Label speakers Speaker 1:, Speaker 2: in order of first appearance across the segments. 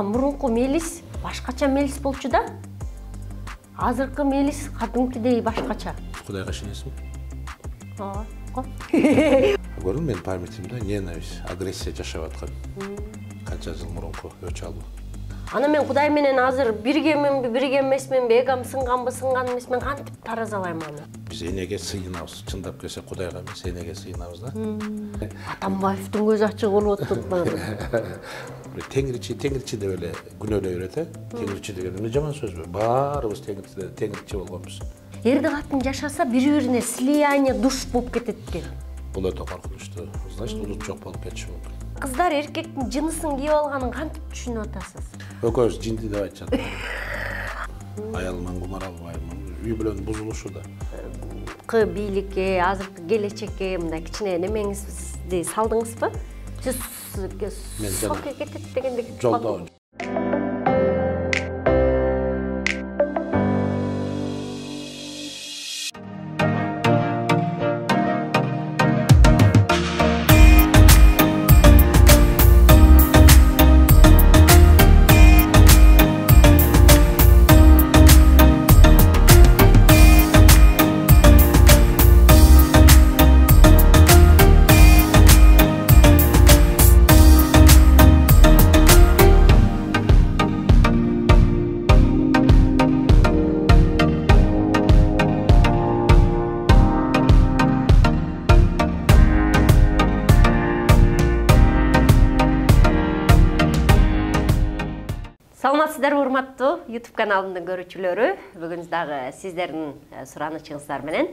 Speaker 1: Мурунку мелис башкача мелис болчу да. Азыркы мелис кадимкидей башкача.
Speaker 2: Кудайга ишенесиңби?
Speaker 1: Көрдүңбү?
Speaker 2: Менин памятимде ненависть, агрессия жашап аткан. Канча жыл мурунку өчө алуу.
Speaker 1: Ана мен Кудай менен азыр биргеменби, бирге эмесменби, эгам сынганбы, сынган эмесмен кантип таразалайм аны?
Speaker 2: Биз энеге сыйынабыз, чындап келсе Кудайга эмес, энеге сыйынабыз да.
Speaker 1: Атамбаевдин көзү ачык болуп атат.
Speaker 2: Теңирчи деп эле күнөөлөй берет, Теңирчи деген эмне жаман сөзбү? Баарыбыз теңирчи болгонбуз.
Speaker 1: Эрди катын жашаса бири-бирине слияние душ болуп кетет экен.
Speaker 2: Бул өтө коркунучтуу. Значит, улут жок болуп кетиши мүмкүн.
Speaker 1: Кыздар эркектин жынысын кийип алганын кантип түшүнүп атасыз?
Speaker 2: Экөөбүз жинди деп айтышат. Аялыман кумар албайм. Үй бүлөнүн бузулушу да.
Speaker 1: Бийликке, азыркы келечекке мындай кичине немеңизди салдыңызбы? Сиз сок кетет дегенде
Speaker 2: жолдо.
Speaker 1: Саламатсыздар урматтуу YouTube каналымдын көрүүчүлөрү. Бүгүн дагы сиздердин суранычыңыздар менен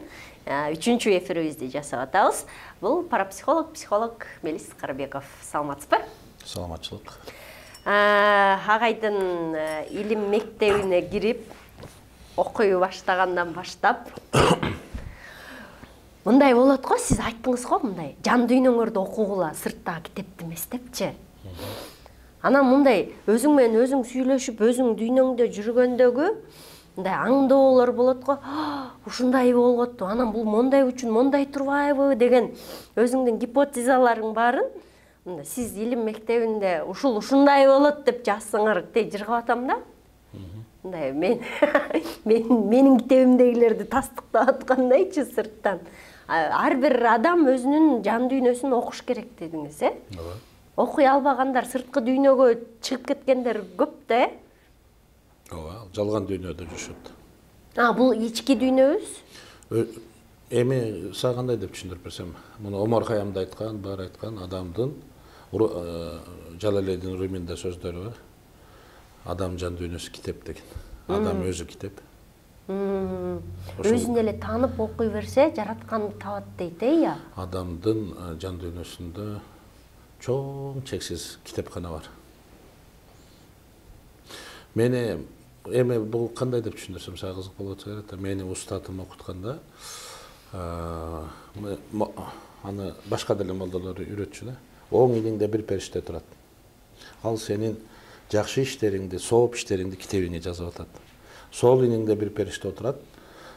Speaker 1: 3-чү эфирибизди жасап атабыз. Бул парапсихолог, психолог Мелис Карабеков. Саламатсызбы?
Speaker 2: Саламатчылык.
Speaker 1: Агайдын илим мектебине кирип, окуй баштагандан баштап мындай болот го, сиз айттыңыз го, мындай жан дүйнөңөрдү окугула, сырттагы китепти эмес депчи. Анан мындай өзүң менен өзүң сүйлөшүп, өзүң дүйнөңдө жүргөндөгү мындай аңдоолор болот го. Ушундай болготту. Анан бул мондай үчүн мондай турбайбы деген өзүңдүн гипотезаларың барын мындай сиз илим мектебинде ушундай болот деп жазсаңар, жыргап атам да. Мындай менин китебимдегилерди тастыктап аткандайчы сырттан. Ар бир адам өзүнүн жан дүйнөсүн окуш керек дедиңиз, э? Окуй албагандар, сырткы дүйнөгө чыгып кеткендер көп да, э?
Speaker 2: Ооба, жалган дүйнөдө жүрүшөт.
Speaker 1: Бул ички дүйнөбүз?
Speaker 2: Эми сага кандай деп түшүндүрүп берсем, муну Омар Хайям да айткан, баары айткан, адамдын Жалалейдин Руминде сөздөрү, адам жан дүйнөсү китеп деген. Адам өзү китеп.
Speaker 1: Өзүн эле таанып окуй берсе, жаратканды табат дейт, э?
Speaker 2: Адамдын жан дүйнөсүндө чоң чексиз китепкана бар. Мени эми бул кандай деп түшүндүрсөм сага кызык болот керек. Мени устатым окутканда аны башка деле молдолор үйрөтчү да. Оң илиңде бир периште турат. Ал сенин жакшы иштериңди, сооп иштериңди китебине жазып атат. Сол илиңде бир периште отурат.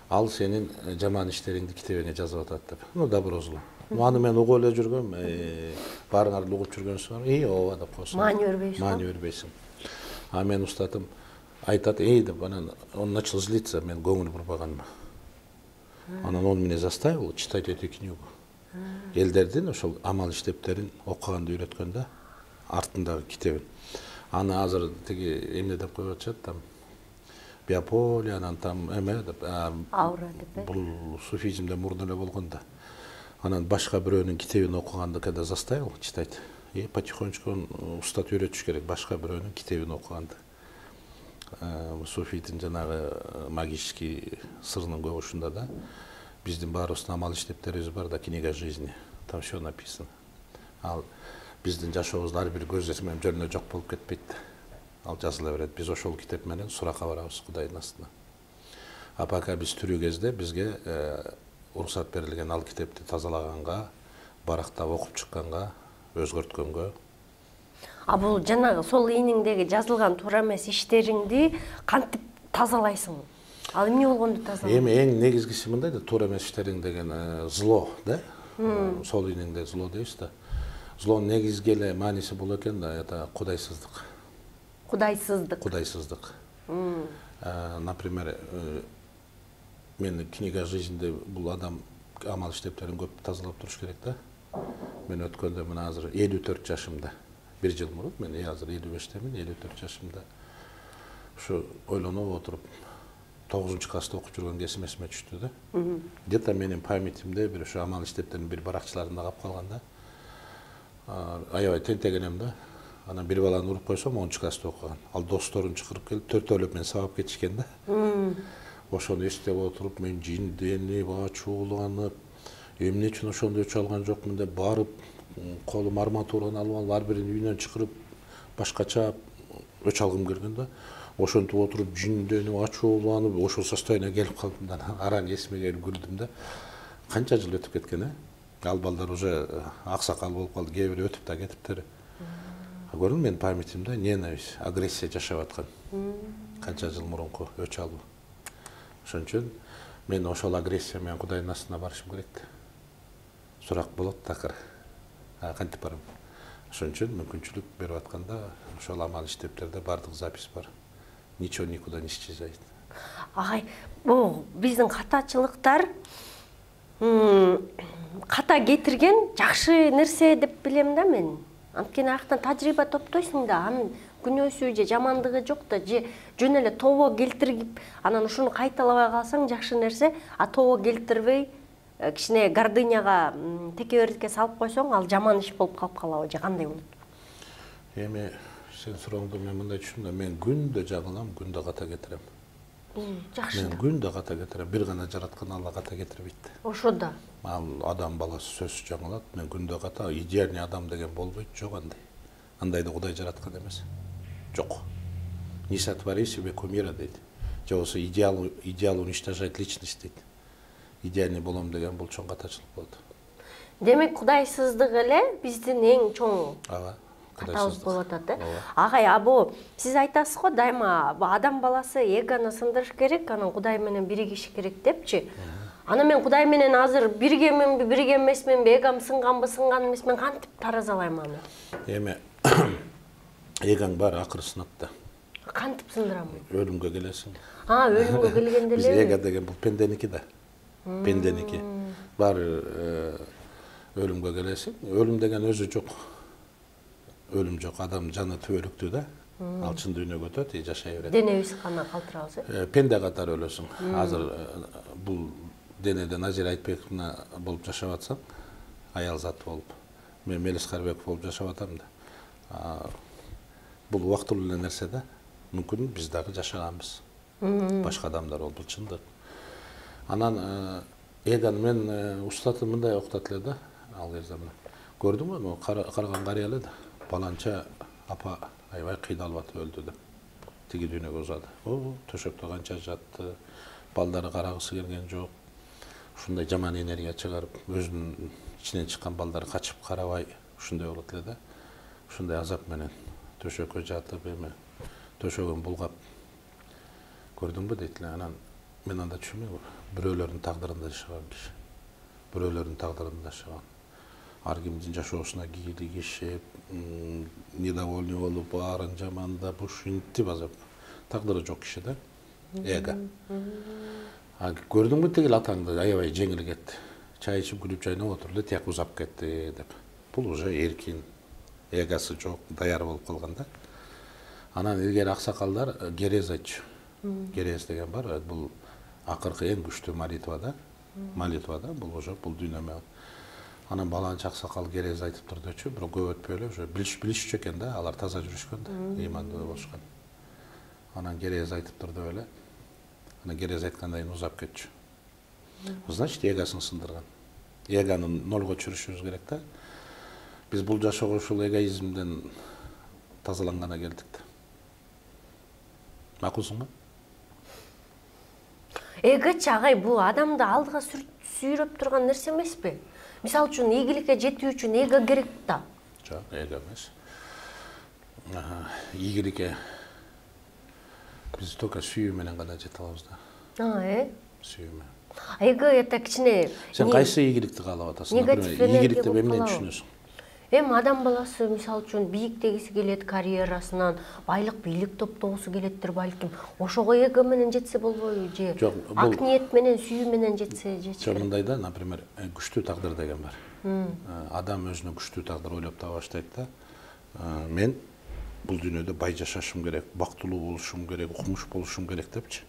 Speaker 2: Ал сенин жаман иштериңди китебине жазып атат деп. Доброзло. Аны мен угуп эле жүргөм, баарыңарды угуп жүргөнсүңөр, ооба деп койсоң. Маани бербейсиң. Мен устатым айтат, деп, анан он начал злиться, мен көңүл бурбаганыма. Анан он меня заставил читать эту книгу. Элдердин ошол амал иштептерин окуганды үйрөткөн да, артындагы китебин. Аны азыр тиги эмне деп коюп атышат, там биополия, анан там эме деп,
Speaker 1: аура деп.
Speaker 2: Бул суфизмде мурда эле болгон да. Анан башка бирөөнүн китебин окуганды когда заставил читать, потихонечку устат үйрөтүш керек башка бирөөнүн китебин окуганды. Суфийдин жанагы магический сырынын көбү ушунда да. Биздин баарыбыздын амал иштептерибиз бар да, книга жизни. Там все написано. Ал биздин жашообузда ар бир көз менен жөнүнө жок болуп кетпейт. Ал жазыла берет. Биз ошол китеп менен суракка барабыз Кудайдын астына. Пока биз тирүү кезде бизге уруксат берилген ал китепти тазалаганга, барактап окуп чыкканга, өзгөрткөнгө.
Speaker 1: Бул жанагы сол ийниңдеги жазылган туура эмес иштериңди кантип тазалайсың? Ал эмне болгонду тазалайсың?
Speaker 2: Эми эң негизгиси мындай да, туура эмес иштериң деген зло, да? Сол ийниңде зло дейбиз да. Злонун негизги эле мааниси бул экен да, это кудайсыздык. Кудайсыздык. Например, мен книга жизньде бул адам амал иштептерин көп тазалап туруш керек да. Мен өткөндө мына азыр 54 жашымда, 1 жыл мурун, мен азыр 55-темин, 54 жашымда. Ушу ойлонуп отуруп 9-класста окуп жүргөн кезим эсиме түштү да. Где-то менин памятимде бир ушу амал иштептердин бир баракчаларында калып калган да. Аябай тентегенем да. Анан бир баланы уруп койсом 10-класста окуган. Ал досторун чакырып келип, төртөөлөп мени сабап кетишкен да. Ошону эстеп отуруп, мен жинденип, ачууланып, эмне үчүн ошондо өч алган жокмун деп барып, колум арматураны алып, ар бирин үйүнөн чакырып, башкача өч алгым келген да. Ошентип отуруп, жинденип, ачууланып, ошол состоянияга келип калдым да. Араң эсиме келип күлдүм да. Канча жыл өтүп кеткен, Ал балдар уже аксакал болуп калды, кээ бири өтүп да кетиптир. Көрдүң, менин памятимде ненависть, агрессия жашап аткан. Канча жыл мурунку өч алуу. Ошон үчүн мен ошол агрессия менен Кудайдын астына барышым керек. Сурак болот такыр. Кантип барам? Ошон үчүн мүмкүнчүлүк берип атканда ошол амал иштептерде бардык запись бар. Ничего никуда не исчезает.
Speaker 1: Агай, бул биздин катачылыктар ката кетирген жакшы нерсе деп билем да мен. Анткени аяктан тажрыйба топтойсуң да, анын күнөөсү же жамандыгы жок да, же жөн эле тобо келтирип, анан ушуну кайталабай калсаң жакшы нерсе, а тобо келтирбей кичине гордыняга текебердикке салып койсоң, ал жаман иш болуп калып калабы же кандай болот?
Speaker 2: Эми сен сурооңду мен мындай түшүндүм, мен күндө жагылам, күндө ката кетирем.
Speaker 1: Жакшы.
Speaker 2: Мен күндө ката кетирем, бир гана жараткан Алла ката кетирбейт.
Speaker 1: Ошо да.
Speaker 2: Ал адам баласы сөзсүз жаңылат, мен күндө ката, идеальный адам деген болбойт, жок андай. Андайды Кудай жараткан эмес. Жок. Не сотвори себе кумира дейт. Же болсо идеал уничтожает личность дейт. Идеальный болом деген бул чоң катачылык болот.
Speaker 1: Демек кудайсыздык эле биздин эң чоң катабыз болуп атат, Агай, сиз айтасыз го дайыма адам баласы эгону сындырыш керек, анан Кудай менен биригиш керек депчи. Аны мен Кудай менен азыр биргеменби, бирге эмесменби, эгом сынганбы, сынган эмес, мен кантип таразалайм аны?
Speaker 2: Эми эгоң бар, акыры сынатта.
Speaker 1: Кантип сындырам?
Speaker 2: Өлүмгө келесиң.
Speaker 1: Өлүмгө келгенде эле.
Speaker 2: Эго деген бул пенденики да. Пенденики. Бар өлүмгө келесиң. Өлүм деген өзү жок. Өлүм жок, адам жаны түбөлүктүү да. Ал чын дүйнөгө өтөт, жашай берет.
Speaker 1: Денебиз гана калтырабыз,
Speaker 2: Пенде катары өлөсүң. Азыр бул денеде Назира Айтбековна болуп жашап атсаң, аял заты болуп, мен Мелис Карбеков болуп жашап атам да. Бул убактылуу эле нерсе да. Мүмкүн биз дагы жашаганбыз. Башка адамдар болуп, бул чындык. Анан эгон мен устатым мындай окутат эле да, ал кезде мына. Көрдүңбү, могу карган карыя эле да. Баланча апа аябай кыйналып атып өлдү деп. Тиги дүйнөгө узады. Төшөктө канча жатты, балдары карагысы келген жок. Ушундай жаман энергия чыгарып, өзүнүн ичинен чыккан балдары качып карабай, ушундай болот эле да. Ушундай азап менен төшөккө жатып, эми төшөгөн булгап. Көрдүңбү дейт эле. Анан мен анда түшүнбөйм. Бирөөлөрдүн тагдырында жашаган киши. Бирөөлөрдүн тагдырында жашаган. Ар кимдин жашоосуна кийлигишип, недовольный болуп, баарын жамандап, ушинтип азап. Тагдыры жок киши да. Эго. Көрдүңбү тигил атаңды аябай жеңил кетти. Чай ичип күлүп жайнап отуруп эле тияк узап кетти деп. Бул уже эркин, эгосы жок, даяр болуп калган да. Анан илгери аксакалдар керез айтчу. Керез деген бар, бул акыркы эң күчтүү молитва да. Молитва да, бул уже бул дүйнөмө. Анан баланча аксакал керез айтып турдучу, бирок көп өтпөй эле уже билишчү экен да, алар таза жүрүшкөн да, ыймандуу болушкан. Анан керез айтып турду эле. Анан керез айткандан кийин узап кетчү. Значит, эгосын сындырган. Эгону нолго чүрүшүбүз керек да. Биз бул жашоого ушул эгоизмден тазаланганы келдик да. Макулсуңбу?
Speaker 1: Эгочу агай, бул адамды алдыга сүйрөп турган нерсе эмеспи? Мисалы үчүн ийгиликке жетүү үчүн эго керек да.
Speaker 2: Жок, эго эмес. Ийгиликке биз только сүйүү менен гана жете алабыз да. Сүйүү менен.
Speaker 1: Эго это кичине.
Speaker 2: Сен кайсы ийгиликти каалап атасың? Например, ийгилик деп эмнени түшүнөсүң?
Speaker 1: Эми адам баласы мисалы үчүн бийиктегиси келет карьерасынан, байлык бийлик топтогусу келеттир балким. Ошого эго менен жетсе болбойбу же?
Speaker 2: Жок, бул
Speaker 1: ак ниет менен, сүйүү менен жетсе жечи.
Speaker 2: Жок, мындай да, например, күчтүү тагдыр деген бар. Адам өзүнө күчтүү тагдыр ойлоп таба баштайт да. Мен бул дүйнөдө бай жашашым керек, бактылуу болушум керек, укмуш болушум керек депчи.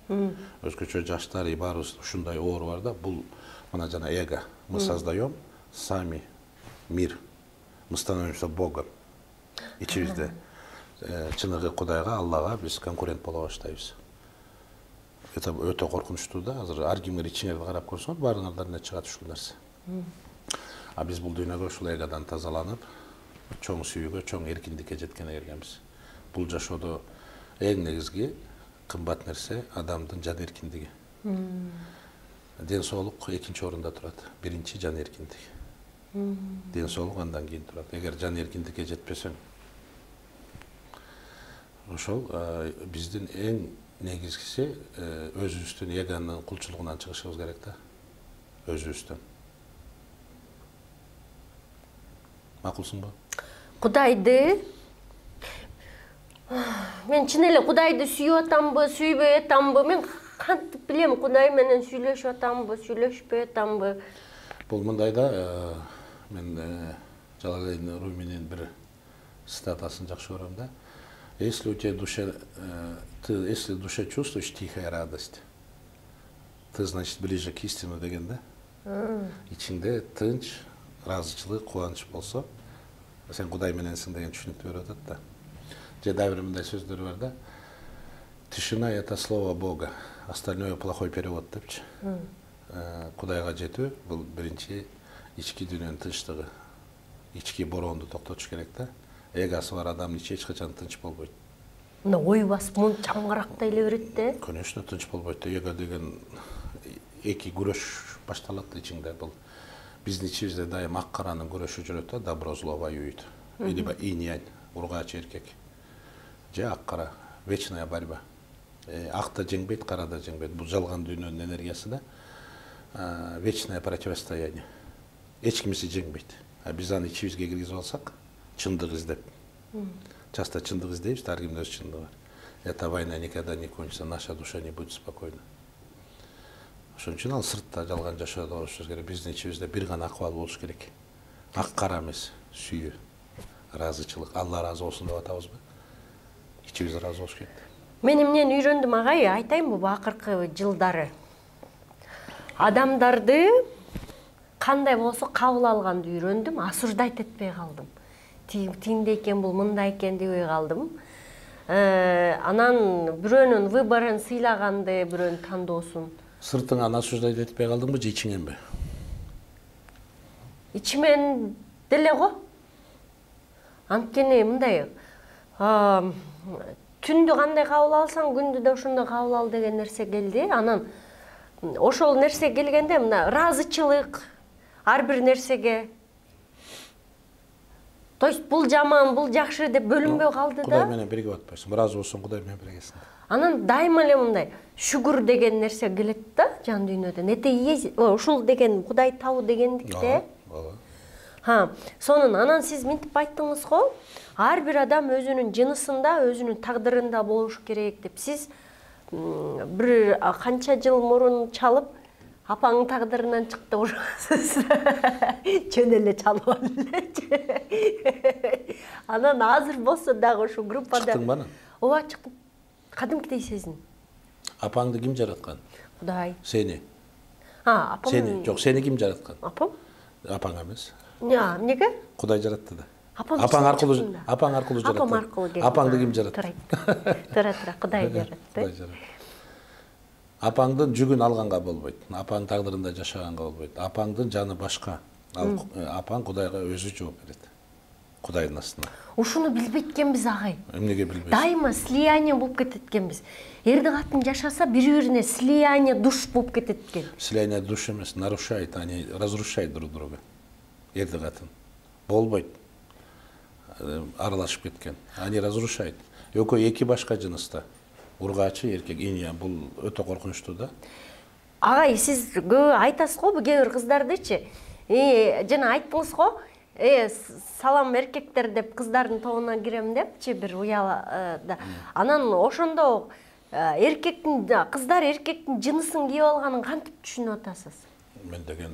Speaker 2: Өзгөчө жаштар баарыбыз ушундай оор бар да. Бул мына жана эго. Мы создаем сами мир. Мы становимся Богом. Ичибизде чыныгы Кудайга, Аллага биз конкурент боло баштайбыз. Это өтө коркунучтуу да. Азыр ар кимге ичиңерди карап көрсөңөр, баарыңардан чыгат ушул нерсе. А биз бул дүйнөгө ушул эгодан тазаланып, чоң сүйүүгө, чоң эркиндикке жеткенге келгенбиз. Бул жашоодо эң негизги кымбат нерсе адамдын жан эркиндиги. Ден соолук экинчи орунда турат. Биринчи жан эркиндик. Ден соолук андан кийин турат. Эгер жан эркиндикке жетпесең, ошол биздин эң негизгиси өзүбүздүн эгонун кулчулугунан чыгышыбыз керек да. Өзүбүздөн. Макулсуңбу?
Speaker 1: Кудайды мен чын эле Кудайды сүйүп атамбы, сүйбөй атамбы? Мен кантип билем Кудай менен сүйлөшүп атамбы, сүйлөшпөй атамбы?
Speaker 2: Бул мындай да, мен Джалалейдин Руминин бир цитатасын жакшы көрөм да. Если у тебя если душа чувствуешь тихая радость, ты, значит, ближе к истине деген да. Ичиңде тынч, ыраазычылык, кубаныч болсо, сен Кудай мененсиң деген түшүнүктү берип атат да. Же дагы бир мындай сөздөр бар да. Тишина — это слово Бога, остальное плохой перевод депчи. Кудайга жетүү бул биринчи ички дүйнөнүн тынчтыгы. Ички боронду токтотуш керек да. Эгосы бар адам эч качан тынч болбойт.
Speaker 1: Мына ой басып мун чаңгырактай эле берет да.
Speaker 2: Конечно, тынч болбойт. Эго деген эки күрөш башталат ичиңде. Бул биздин ичибизде дайым ак каранын күрөшү жүрөт да, добро зло воюет. Либо инь-янь, ургач эркек. Же ак кара, вечная борьба. Ак да жеңбейт, кара да жеңбейт. Бул жалган дүйнөнүн энергиясы да. Вечное противостояние. Эч кимиси жеңбейт. А биз аны ичибизге киргизип алсак, чындык издеп. Часто чындык издейбиз, ар кимдин өз чындыгы бар. Эта война никогда не кончится, наша душа не будет спокойна. Ошон үчүн ал сыртта жалган жашоодо болушубуз керек. Биздин ичибизде бир гана акыбал болуш керек. Ак кара эмес, сүйүү, ыраазычылык. Алла ыраазы болсун деп атабызбы? Ичибиз ыраазы болуш керек.
Speaker 1: Мен эмнени үйрөндүм агай, айтайынбы бу акыркы жылдары? Адамдарды кандай болсо кабыл алганды үйрөндүм, осуждать этпей калдым. Тиңде экен, бул мындай экен дебей калдым. Анан бирөөнүн выборун сыйлаганды, бирөөнүн тандоосун.
Speaker 2: Сыртыңан осуждать этпей калдыңбы же ичиңенби?
Speaker 1: Ичимен деле го. Анткени мындай түндү кандай кабыл алсаң, күндү да ошондой кабыл ал деген нерсе келди. Анан ошол нерсе келгенде мына ыраазычылык ар бир нерсеге. То есть бул жаман, бул жакшы деп бөлүнбөй калды да.
Speaker 2: Кудай менен биригип атпайсың. Ыраазы болсоң Кудай менен биригесиң.
Speaker 1: Анан дайыма эле мындай шүгүр деген нерсе келет да жан дүйнөдөн. Ушул деген Кудай табуу дегендикте. Сонун анан сиз минтип айттыңыз го, ар бир адам өзүнүн жынысында, өзүнүн тагдырында болуш керек деп. Сиз бир канча жыл мурун чалып, апаңын тагдырынан чыкты ушусуз. Жөн эле чалып алды. Анан азыр болсо дагы ушу группада.
Speaker 2: Чыктыңбы анан?
Speaker 1: Ооба, чыктым. Кадимкидей сездим.
Speaker 2: Апаңды ким жараткан?
Speaker 1: Кудай.
Speaker 2: Сени.
Speaker 1: Апам.
Speaker 2: Сени, жок, сени ким жараткан?
Speaker 1: Апам.
Speaker 2: Апаң эмес.
Speaker 1: Эмнеге?
Speaker 2: Кудай жаратты да.
Speaker 1: Апаң
Speaker 2: аркылуу жаратты.
Speaker 1: Апам аркылуу келди.
Speaker 2: Апаңды ким жаратты?
Speaker 1: Тура, Кудай жаратты.
Speaker 2: Кудай жаратты. Апаңдын жүгүн алганга болбойт. Апаң тагдырында жашаганга болбойт. Апаңдын жаны башка. Ал апаң Кудайга өзү жооп берет. Кудайдын астына.
Speaker 1: Ушуну билбейт экенбиз агай.
Speaker 2: Эмнеге билбейсиз?
Speaker 1: Дайыма слияние болуп кетет экенбиз. Эрди катын жашаса бири-бирине слияние душ болуп кетет экен.
Speaker 2: Слияние душ эмес, нарушает, они разрушают друг друга. Эрди катын. Болбойт. Аралашып кеткен. Они разрушают. Экөө эки башка жыныста. Ургачы эркек, иньян, бул өтө коркунучтуу да.
Speaker 1: Агай, сиз көп айтасыз го, кээ бир кыздардычы. Жана айттыңыз го, салам эркектер деп кыздардын тобуна кирем депчи бир уяла да. Анан ошондо эркектин кыздар эркектин жынысын кийип алганын кантип түшүнүп атасыз?
Speaker 2: Мен деген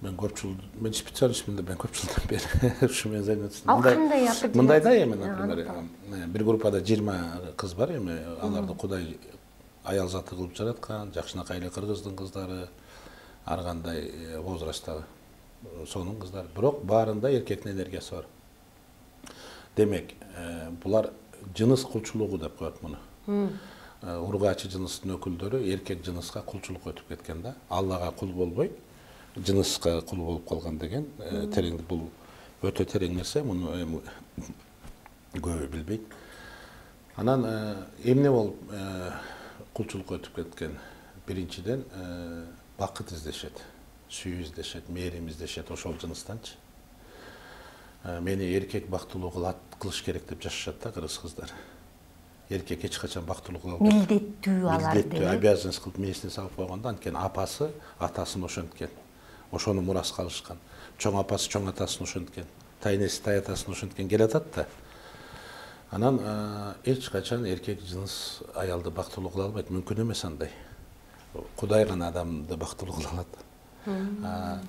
Speaker 2: мен специалистмин да, мен көп жылдан бери ушумен заниматься.
Speaker 1: Ал кандай определять?
Speaker 2: Мындай да эми, например, бир группада 20 кыз бар эми, аларды Кудай аял заты кылып жараткан, жакшынакай эле кыргыздын кыздары, ар кандай возрасттагы сонун кыздар. Бирок баарында эркектин энергиясы бар. Демек, булар жыныс кулчулугу деп коет муну. Ургачы жыныстын өкүлдөрү эркек жыныска кулчулук өтүп кеткен да. Аллага кул болбой, жыныска кул болуп калган деген тереңдик, бул өтө терең нерсе, муну көбү билбейт. Анан эмне болуп кулчулук өтүп кеткен? Биринчиден бакыт издешет, сүйүү издешет, мээрим издешет ошол жыныстанчы. Мени эркек бактылуу кылыш керек деп жашашат да кыргыз кыздар. Эркек эч качан бактылуу кыла албайт.
Speaker 1: Милдеттүү аларды.
Speaker 2: Милдеттүү, обязанность кылып мээсине салып койгондо, анткени апасы атасын ошенткен. Ошону мураска алышкан. Чоң апасы чоң атасын ошенткен. Тайнеси тай атасын ошенткен келатат да. Анан эч качан эркек жыныс аялды бактылуу кыла албайт, мүмкүн эмес андай. Кудай гана адамды бактылуу кыла алат.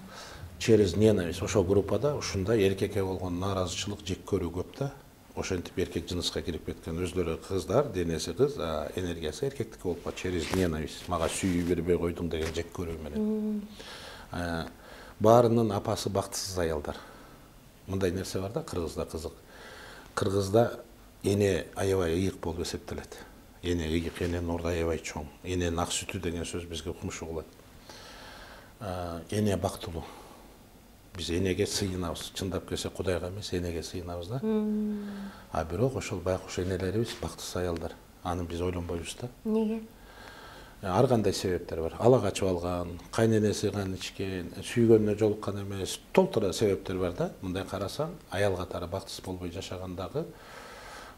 Speaker 2: Через ненависть ошол группада ушундай эркекке болгон нааразычылык, жек көрүү көп да. Ошентип эркек жыныска кирип кеткен, өзлөрү кыздар, денеси кыз, энергиясы эркектики болуп калат. Через ненависть, мага сүйүү бербей койдуң деген жек көрүү менен. Баарынын апасы бактысыз аялдар. Мындай нерсе бар да, кыргызда кызык. Кыргызда эне аябай ыйык болуп эсептелет. Эне ыйык, эненин орду аябай чоң. Эненин ак сүтү деген сөз бизге укмуш угулат. Эне бактылуу. Биз энеге сыйынабыз. Чындап келсе Кудайга эмес, энеге сыйынабыз да. Бирок ошол байкуш энелерибиз бактысыз аялдар. Аны биз ойлонбойбуз да.
Speaker 1: Неге?
Speaker 2: Ар кандай себептер бар. Ала качып алган, кайненеси кан ичкен, сүйгөнүнө жолуккан эмес, толтура себептер бар да. Мындай карасаң, аял катары бактысыз болбой жашагандагы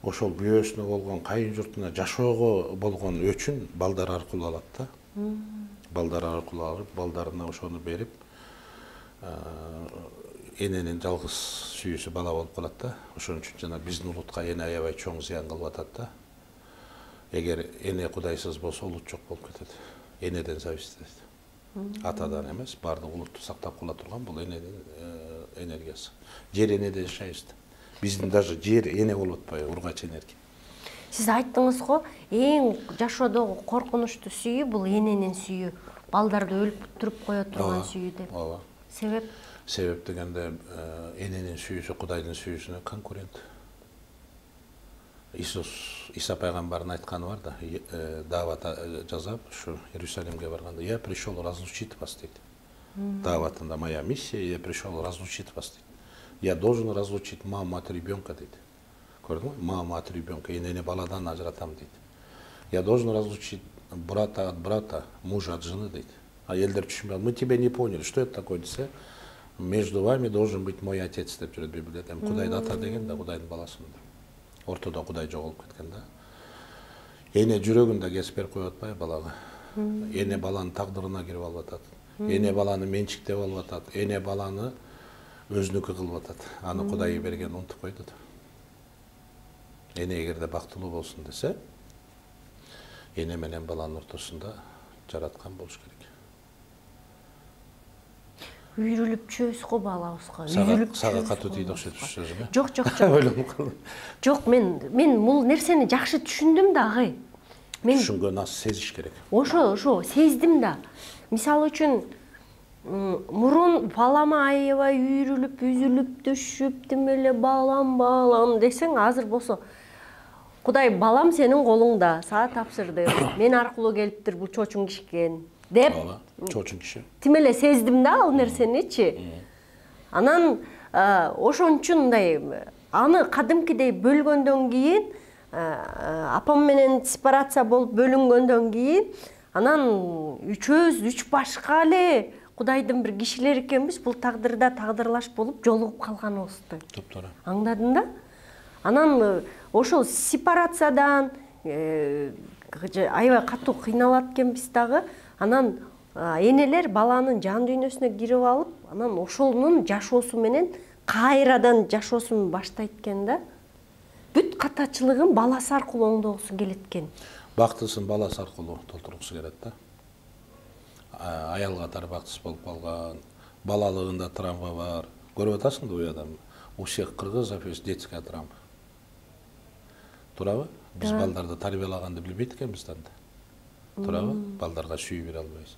Speaker 2: ошол бүйөөсүнө болгон, кайын журтуна жашоого болгон өчүн балдар аркылуу алат да. Балдар аркылуу алып, балдарына ошону берип, эненин жалгыз сүйүүсү бала болуп калат да. Ошон үчүн жана биздин улутка эне аябай чоң зыян кылып атат да. Эгер эне кудайсыз болсо, улут жок болуп кетет. Энеден зависит этет. Атадан эмес, баардык улутту сактап кала турган бул эненин энергиясы. Жер энеде жашайбыз. Биздин даже жер эне болуп атпайбы, ургач энергия.
Speaker 1: Сиз айттыңыз го, эң жашоодогу коркунучтуу сүйүү бул эненин сүйүү. Балдарды өлтүрүп кое турган сүйүү деп.
Speaker 2: Ооба.
Speaker 1: Себеп?
Speaker 2: Себеп дегенде эненин сүйүүсү Кудайдын сүйүүсүнө конкурент. Иса пайгамбардын айтканы бар да, дават жазап, ушу Иерусалимге барганда, я пришел разлучить вас дейт. Даватында моя миссия, я пришел разлучить вас дейт. Я должен разлучить маму от ребенка дейт. Көрдүңбү? Маму от ребенка, эне баладан ажыратам дейт. Я должен разлучить брата от брата, мужа от жены дейт. А элдер түшүнбөй, мы тебя не поняли, что это такое десе, между вами должен быть мой отец деп жүрөт Библияда. Кудайдын ата деген да Кудайдын баласында. Ортодо Кудай жоголуп кеткен да. Эне жүрөгүндө кесип берип коюп атпайбы балага. Эне баланын тагдырына кирип алып атат. Эне баланы менчиктеп алып атат. Эне баланы өзүнүкү кылып атат. Аны Кудай берген унутуп койду да. Эне эгерде бактылуу болсун десе, эне менен баланын ортосунда жараткан болуш керек.
Speaker 1: Үйрүлүп чөбүз го балабызга.
Speaker 2: Сага катуу тийди окшойт сөзүм.
Speaker 1: Жок.
Speaker 2: Ойлонуп калдым.
Speaker 1: Жок, мен бул нерсени жакшы түшүндүм да, агай. Мен
Speaker 2: түшүнгөн аз сезиш керек.
Speaker 1: Ошо сездим да. Мисалы үчүн мурун балама аябай үйрүлүп, үзүлүп, түшүп, тимеле балам десең, азыр болсо Кудай балам сенин колуңда, сага тапшырды. Мен аркылуу келиптир бул чочун кишкен деп.
Speaker 2: Чочун киши.
Speaker 1: Тимеле сездим да ал нерсеничи. Анан ошон үчүн мындай аны кадимкидей бөлгөндөн кийин, апам менен сепарация болуп бөлүнгөндөн кийин, анан үчөөбүз үч башка эле Кудайдын бир кишилери экенбиз, бул тагдырда тагдырлаш болуп жолугуп калганыбызды.
Speaker 2: Топтора.
Speaker 1: Аңдадың да? Анан ошол сепарациядан аябай катуу кыйналат экенбиз дагы. Анан энелер баланын жан дүйнөсүнө кирип алып, анан ошонун жашоосу менен кайрадан жашоосун баштайт экен да. Бүт катачылыгын баласы аркылуу оңдогусу келет экен.
Speaker 2: Бактысын баласы аркылуу толтургусу келет да. Аял катары бактысыз болуп калган, балалыгында травма бар. Көрүп атасың да, адам у всех кыргызов есть детская травма. Туурабы? Биз балдарды тарбиялаганды билбейт экенбиз да. Туурабы? Балдарга сүйүү бере албайбыз.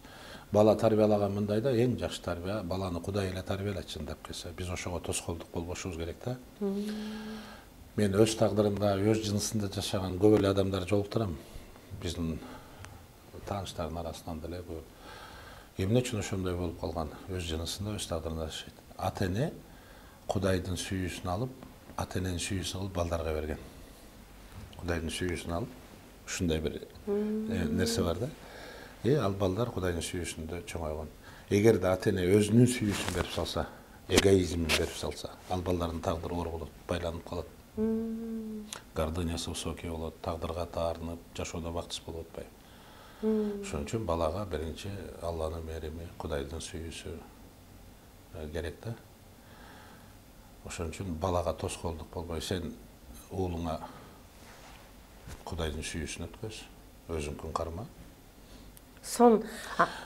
Speaker 2: Бала тарбиялаган мындайда эң жакшы тарбия баланы Кудай эле тарбиялайт, чындап келсе. Биз ошого тоскоолдук болбошубуз керек да. Мен өз тагдырымда, өз жынысында жашаган көп эле адамдар жолуктурам. Биздин тааныштардын арасынан деле көп. Эмне үчүн ошондой болуп калган? Өз жынысында, өз тагдырында жашайт. Ата-эне Кудайдын сүйүүсүн алып, ата-эненин сүйүүсүн алып балдарга берген. Кудайдын сүйүүсүн алып, ушундай бир нерсе бар да. Ал балдар Кудайдын сүйүүсүндө чоңойгон. Эгерде ата-эне өзүнүн сүйүүсүн берип салса, эгоизмин берип салса, ал балдардын тагдыры оор болот, байланып калат. Гордынясы высокий болот, тагдырга таарынып, жашоодо бактысыз болуп атпайбы. Ошон үчүн балага биринчи Алланын мээрими, Кудайдын сүйүүсү керек да. Ошон үчүн балага тоскоолдук болбой, сен уулуңа Кудайдын сүйүүсүн өткөз, өзүңкүн карма.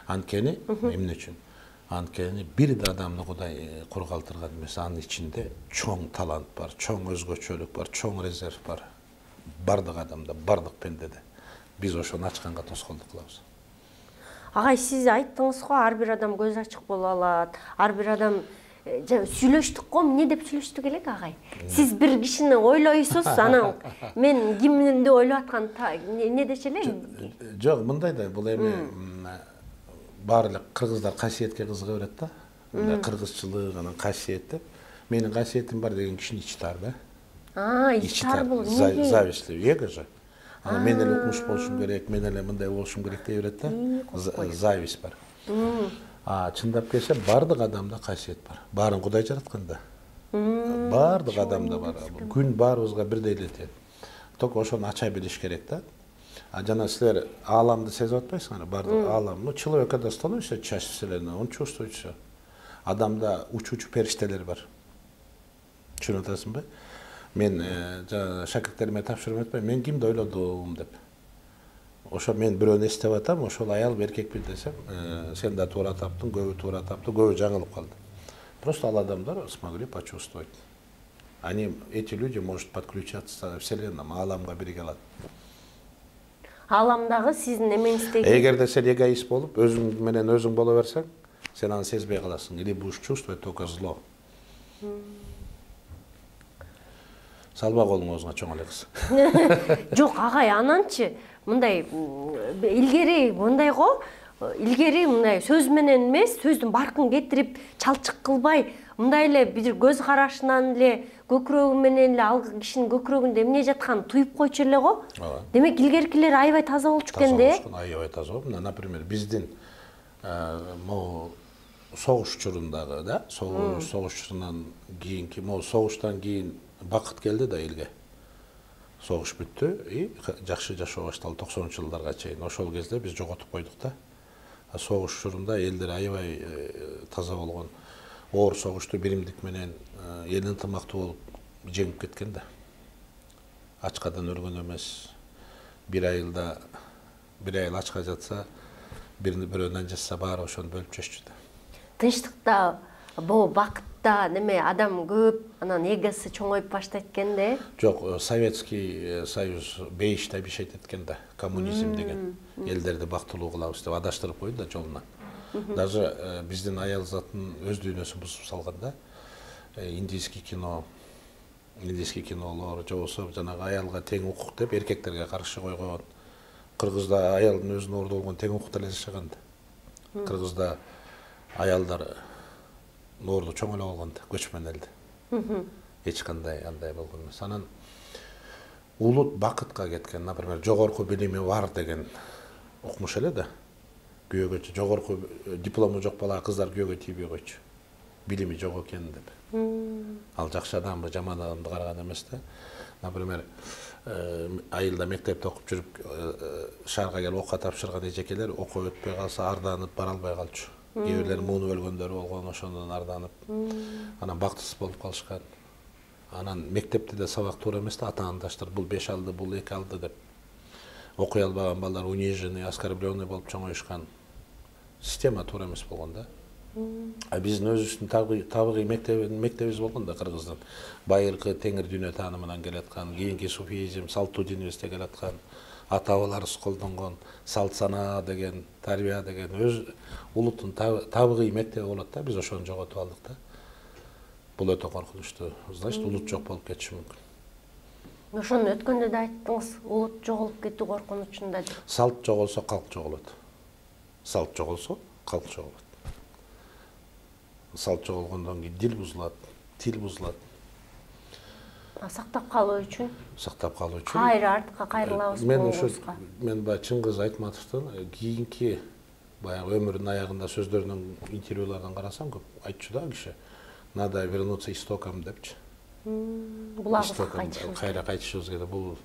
Speaker 2: Анткени эмне үчүн? Анткени бир да адамды Кудай кур калтырган эмес, анын ичинде чоң талант бар, чоң өзгөчөлүк бар, чоң резерв бар. Бардык адамда, бардык пендеде. Биз ошону ачканга тоскоолдук кылабыз.
Speaker 1: Агай, сиз айттыңыз го, ар бир адам көз ачык боло алат, ар бир адам сүйлөштүк го, эмне деп сүйлөштүк элек агай? Сиз бир кишини ойлойсуз, анан мен кимди ойлоп аткан эмне дечи эле?
Speaker 2: Жок, мындай да, бул эми баардык кыргыздар касиетке кызыга берет да. Кыргызчылык, анан касиет деп. Менин касиетим бар деген кишинин ичи тар да.
Speaker 1: Ичи тар болот.
Speaker 2: Завистливый, эго же. Анан мен эле укмуш болушум керек, мен эле мындай болушум керек дей берет да. Зависть бар. Чындап келсе, бардык адамда касиет бар. Баарын Кудай жараткан да. Бардык адамда бар. Күн баарыбызга бирдей эле тиет. Ток ошону ача билиш керек да. Жана силер ааламды сезип атпайсыңар, бардык аалам. Ну, человека достануйся часть вселенной, он чувствует всё. Адамда учуучу периштелер бар. Түшүнүп атасыңбы? Мен шакирттериме тапшырып атпайм, мен кимди ойлодум деп. Ошо мен бирөөнү эстеп атам, ошол аял эркекпи десем, сен да туура таптың, көбү туура тапты, көбү жаңылып калды. Просто ал адамдар смогли почувствовать. Эти люди может подключаться к вселенному, ааламга бириге алат.
Speaker 1: Ааламдагы сиздин эмеңиздеги.
Speaker 2: Эгерде сен эгоист болуп, өзүң менен өзүң боло берсең, сен аны сезбей каласың, или будешь чувствовать только зло. Салба колуңузга чоң эле кыз.
Speaker 1: Жок, агай, ананчы мындай илгери мындай го, илгери мындай сөз менен эмес, сөздүн баркын кетирип, чалчык кылбай, мындай эле бир көз карашынан эле, көкүрөгү менен эле ал кишинин көкүрөгүндө эмне жатканын туюп койчу эле го. Демек илгеркилер аябай таза болчу экен да.
Speaker 2: Аябай таза болуп, например, биздин могу согуш учурундагы да, согуш учурунан кийинки, могу согуштан кийин бакыт келди да элге. Согуш бүттү и жакшы жашоо башталды 90-жылдарга чейин. Ошол кезде биз жоготуп койдук да. Согуш учурунда элдер аябай таза болгон. Оор согушту биримдик менен эл ынтымактуу болуп жеңип кеткен да. Ачкадан өлгөн эмес. Бир айыл ачка жатса, бирөөнөн жатса баары ошону бөлүп жешчү да.
Speaker 1: Тынчтыкта, бул бакытта неме адам көп, анан эгосы чоңоюп баштайт экен да.
Speaker 2: Жок, Советский Союз бейиш табишет эткен да, коммунизм деген. Элдерди бактылуу кылабыз деп адаштырып койду да жолуна. Даже биздин аял затын өз дүйнөсүн бузуп салганда, индийский кинолор, же болбосо жанагы аялга тең укук деп эркектерге каршы койгон. Кыргызда аялдын өзүнө орду болгон тең укукта эле жашаган да. Кыргызда аялдар орду чоң эле болгон да, көчмөн элди. Эч кандай андай болгон эмес. Анан улут бакытка кеткен, например, жогорку билими бар деген укмуш эле да. Күйөөгө жогорку диплому жок бала кыздар күйөөгө тийбей койчу. Билими жок экен деп. Ал жакшы адамбы, жаман адамды караган эмес да. Например, айылда мектепте окуп жүрүп шаарга келип окуя тапшырган эжекелер окуп өтпөй калса арданып бара албай калчу. Кээ бирлер муунуп өлгөндөр болгон, ошондон арданып. Анан бактысыз болуп калышкан. Анан мектепте де сабак туура эмес да, ата-анадаштар бул 5 алды, бул 2 алды деп. Окуй албаган балдар униженный, оскорбленный болуп чоңоюшкан. Система туура эмес болгон да. А биздин өзүбүздүн табигый мектебибиз болгон да Кыргыздын. Байыркы теңир дүйнө таанымынан келаткан, кийинки суфизм, салттуу динибизде келаткан, ата-бабаларыбыз колдонгон салт санаа деген, тарбия деген өз улуттун табигый мектеби болот да. Биз ошону жоготуп алдык да. Бул өтө коркунучтуу. Значит, улут жок болуп кетиши мүмкүн.
Speaker 1: Ошону өткөндө да айттыңыз, улут жоголуп кетүү коркунучунда деп.
Speaker 2: Салт жоголсо калк жоголот. Салт жоголсо калк жоголот. Салт жоголгондон кийин дил бузулат, тил бузулат.
Speaker 1: Сактап калуу үчүн?
Speaker 2: Сактап калуу үчүн.
Speaker 1: Кайра артка кайрылабыз болобузга.
Speaker 2: Мен баягы Чыңгыз Айтматовдун кийинки баягы өмүрүнүн аягында сөздөрүнөн, интервьюлардан карасам көп айтчу да киши. Надо вернуться истокам депчи.
Speaker 1: Булагыбызга кайтышыбыз.
Speaker 2: Кайра кайтышыбыз керек. Бул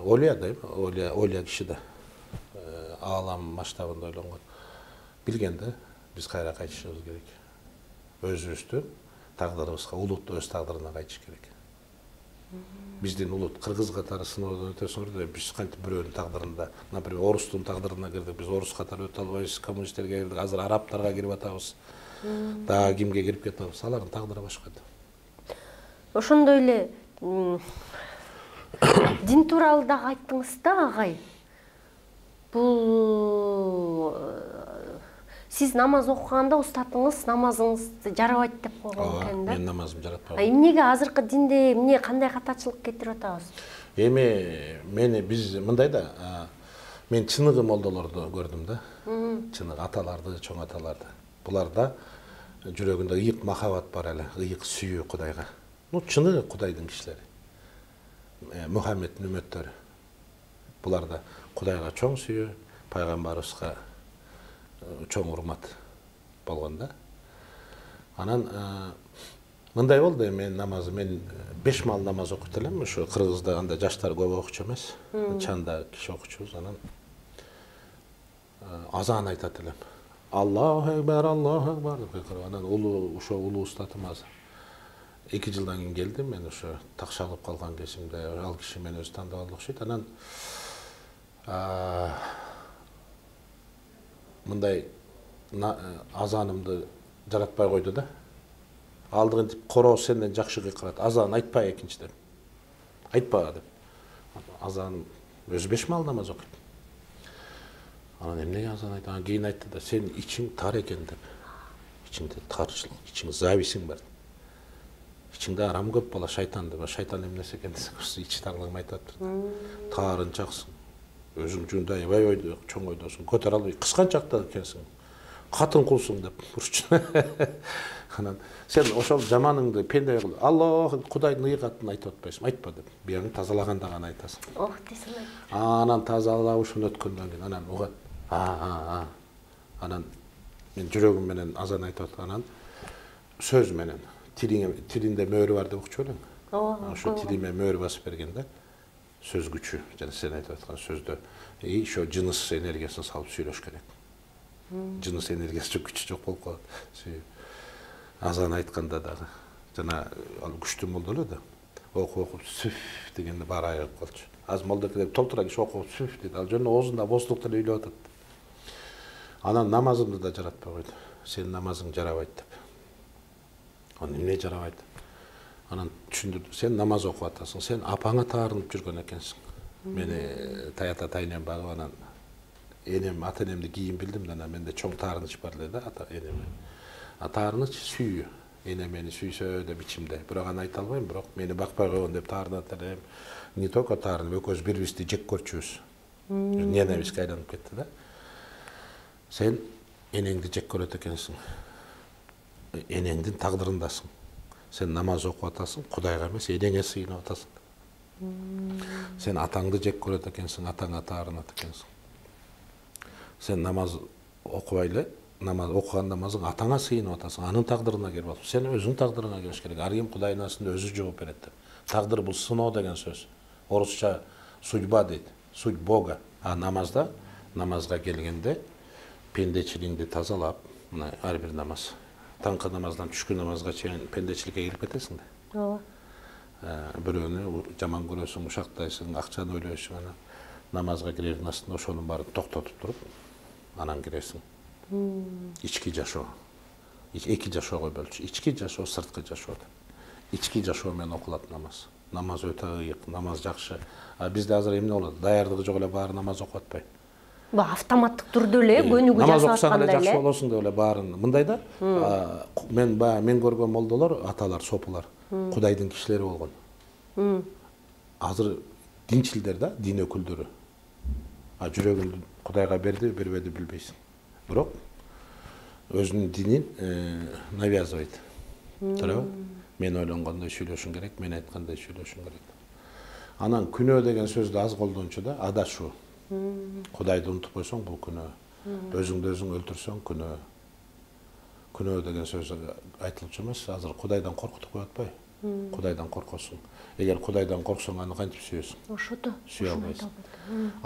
Speaker 2: Оля дейм, Оля киши да аалам масштабында ойлонгон. Билген да, биз кайра кайтышыбыз керек. Өзүбүздүн тагдырыбызга, улутту өз тагдырына кайтыш керек. Биздин улут кыргыз катары сыноодон өтөсүңөр деп биз кантип бирөөнүн тагдырында, например, орустун тагдырына кирдик, биз орус катары өтө албайбыз, коммунисттерге кирдик, азыр арабтарга кирип атабыз. Дагы кимге кирип кетебиз, алардын тагдыры башка да.
Speaker 1: Ошондой эле дин тууралуу дагы айттыңыз да, агай. Бул сиз намаз окуганда устатыңыз намазыңызды жарабайт деп койгон экен да.
Speaker 2: Мен намазым жаратпайм.
Speaker 1: Эмнеге азыркы динде эмне кандай катачылык кетирип атабыз?
Speaker 2: Биз мындай да, мен чыныгы молдолорду көрдүм да. Чыныгы аталарды, чоң аталарды. Буларда жүрөгүндө ыйык махабат бар эле, ыйык сүйүү Кудайга. Чыныгы Кудайдын кишилери. Мухаммедтин үммөттөрү. Буларда Кудайга чоң сүйүү, пайгамбарыбызга чоң урмат болгон да. Анан мындай болду, мен 5 маал намаз окуйт элем. Ошо Кыргызда анда жаштар көп окучу эмес. Чанда киши окучубуз. Анан азан айтат элем. Аллаху экбар, Аллаху экбар деп кыйкырып. Анан улуу устатым азыр 2 жылдан кийин келдим, мен ошо такшалып калган кезимде ал киши мени өзү тандап алды окшойт. Анан мындай азанымды жаратпай койду да. Алдыгынтип короо сенден жакшы кыйкырат. Азан айтпай экинчиден. Айтпа деп. Азан өзү 5 маал намаз окуйт. Анан эмнеге азан айтты? Анан кийин айтты да, сен ичиң тар экен деп. Ичиңде тарчылык, ичиң зависиң бар. Ичиңде арам көп бала шайтан деп. Шайтан эмнеси экен десең, ичи тарлыгын айтып атты. Таарынчаксың. Өзүң жундай аябай ойдо, чоң ойдосуң, көтөрө албай, кысканчакта экенсиң. Катын кулсуң деп урчу. Анан сен ошол жаманыңды пенде кыл. Аллах, Кудайдын ыйык атын айтып атпайсың, айтпа деп. Бияны тазалаганда гана айтасың.
Speaker 1: Ох, десем айт.
Speaker 2: Анан тазалап ушуну өткөндөн кийин анан угат. Анан мен жүрөгүм менен азан айтып атканан сөз менен тилинде мөөрү бар деп укчу элең. Ошо тилиме мөөр басып бергенде сөз күчү, жана сен айтып аткан сөздө ошо жыныс энергиясын салып сүйлөш керек. Жыныс энергиясы күчү жок болуп калат. Азан айтканда дагы жана ал күчтүү молдо эле да. Окуп сүф дегенде баары айыгып калчу. Азыр молдокелер толтура киши окуп сүф дейт. Ал жөн оозунда боздукту эле үйлөп атат. Анан намазымды да жаратпай койду. Сен намазың жарабайт деп. Анан эмне жарабайт? Анан түшүндүрдүм. Сен намаз окуп атасың, сен апаңа таарынып жүргөн экенсиң. Мени таята тайнем багып анан энем ата энемди кийин билдим да, анан менде чоң таарыныч бар эле да ата энеме. Таарыныч сүйүү. Эне мени сүйсө деп ичимде. Бирок аны айта албайм, бирок мени бакпай койгон деп таарынат элем. Не только таарынып, экөөбүз бири-бирибизди жек көрчүбүз. Ненавистке айланып кетти да. Сен энеңди жек көрөт экенсиң. Энеңдин тагдырындасың. Сен намаз окуп атасың, Кудайга эмес, энеңе сыйынып атасың. Сен атаңды жек көрөт экенсиң, атаңа таарынат экенсиң. Сен намаз окубай эле, окуган намазың атаңа сыйынып атасың, анын тагдырына келип атасың. Сен өзүңүн тагдырыңа келиш керек. Ар ким Кудайдын астында өзү жооп берет деп. Тагдыр бул сыноо деген сөз. Орусча судьба дейт. Суть Бога. А намазга келгенде пендечилигиңди тазалап, мына ар бир намаз. Таңкы намаздан түшкү намазга чейин пендечиликке кирип кетесиң да.
Speaker 1: Ооба.
Speaker 2: Бирөөнү жаман көрөсүң, ушактайсың, акчаны ойлойсуң, анан намазга кирердин астында ошонун баарын токтотуп туруп, анан киресиң. Ички жашоо. Эки жашоого бөлчү. Ички жашоо, сырткы жашоо. Ички жашоо менен окулат намаз. Намаз өтө ыйык, намаз жакшы. А бизде азыр эмне болот? Даярдыгы жок эле баары намаз окуп атпайбы?
Speaker 1: Бу автоматтык түрдө эле көнүгүү
Speaker 2: намаз
Speaker 1: жасап
Speaker 2: окусаң эле
Speaker 1: аткандай
Speaker 2: жакшы
Speaker 1: эле.
Speaker 2: болосуң деп эле баарын. Мындай да, мен көргөн молдолор, аталар, сопулар, Кудайдын кишилери болгон. Азыр динчилдер да, дин өкүлдөрү. А жүрөгүн Кудайга берди, бербеди билбейсиң. Бирок өзүнүн динин навязывайт. Туурабы? Мен ойлонгондой сүйлөшүң керек, мен айткандай сүйлөшүң керек. Анан күнөө деген сөздү аз колдончу да, адашуу. Кудайды унутуп койсоң бул күнөө. Өзүңдү өзүң өлтүрсөң күнөө. Күнөө деген сөз айтылчу эмес, азыр Кудайдан коркутуп коюп атпайбы? Кудайдан коркосуң. Эгер Кудайдан корксоң, аны кантип сүйөсүң?
Speaker 1: Ошото.
Speaker 2: Сүйө албайсың.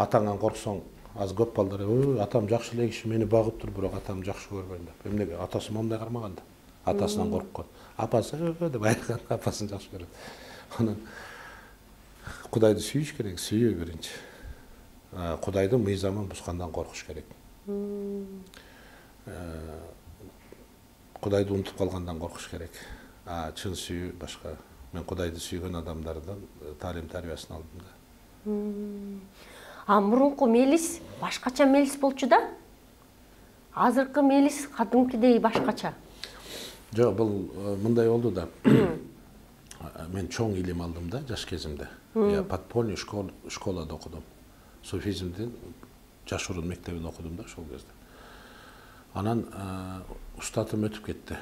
Speaker 2: Атаңан корксоң, аз көп балдар, атам жакшы эле киши, мени багып тур, бирок атам жакшы көрбөйм деп. Эмнеге? Атасы момундай кармаган да. Атасынан корккон. Апасы деп айткан, апасын жакшы көрөт. Анан Кудайды сүйүш керек, сүйүү биринчи. Кудайдын мыйзамын бузгандан коркуш керек. Кудайды унутуп калгандан коркуш керек. Чын сүйүү башка. Мен Кудайды сүйгөн адамдардан тарбиясын алдым да.
Speaker 1: Мурунку мелис башкача мелис болчу да? Азыркы мелис кадимкидей башкача.
Speaker 2: Жок, бул мындай болду да. Мен чоң илим алдым да жаш кезимде. Я подпольный школада окудум. Суфизмдин жашыруун мектебин окудум да ошол кезде. Анан устатым өтүп кетти.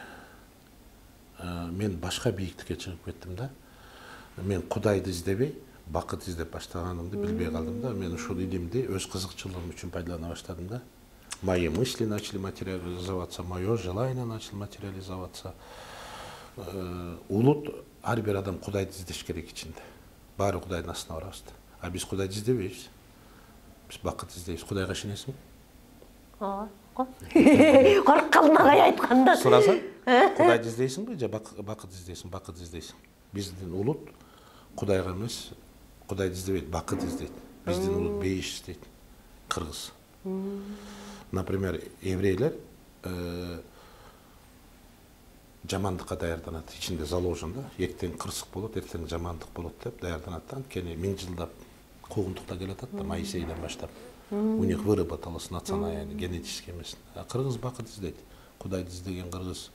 Speaker 2: Мен башка бийиктикке чыгып кеттим да. Мен Кудайды издебей, бакыт издеп баштаганымды билбей калдым да. Мен ушул илимди өз кызыкчылыгым үчүн пайдалана баштадым да. Мои мысли начали материализоваться, мое желание начало материализоваться. Улут ар бир адам Кудайды издеш керек ичинде. Баары Кудайдын астына барабыз. А биз Кудайды издебейбиз. Биз бакыт издейбиз. Кудайга ишенесиңби?
Speaker 1: Коркуп калдым агай айтканда.
Speaker 2: Сурасаң, Кудайды издейсиңби же бакыт издейсиң? Бакыт издейсиң. Биздин улут Кудайга эмес, Кудайды издебейт, бакыт издейт. Биздин улут бейиш издейт. Кыргыз. Например, еврейлер жамандыкка даярданат. Ичинде заложен да. Эртең кырсык болот, эртең жамандык болот деп даярданат. Анткени 1000 жылдап куугунтукта келатат да, Моисейден баштап. У них выработалось национальное, генетически эмес. Кыргыз бакыт издейт. Кудайды издеген кыргыз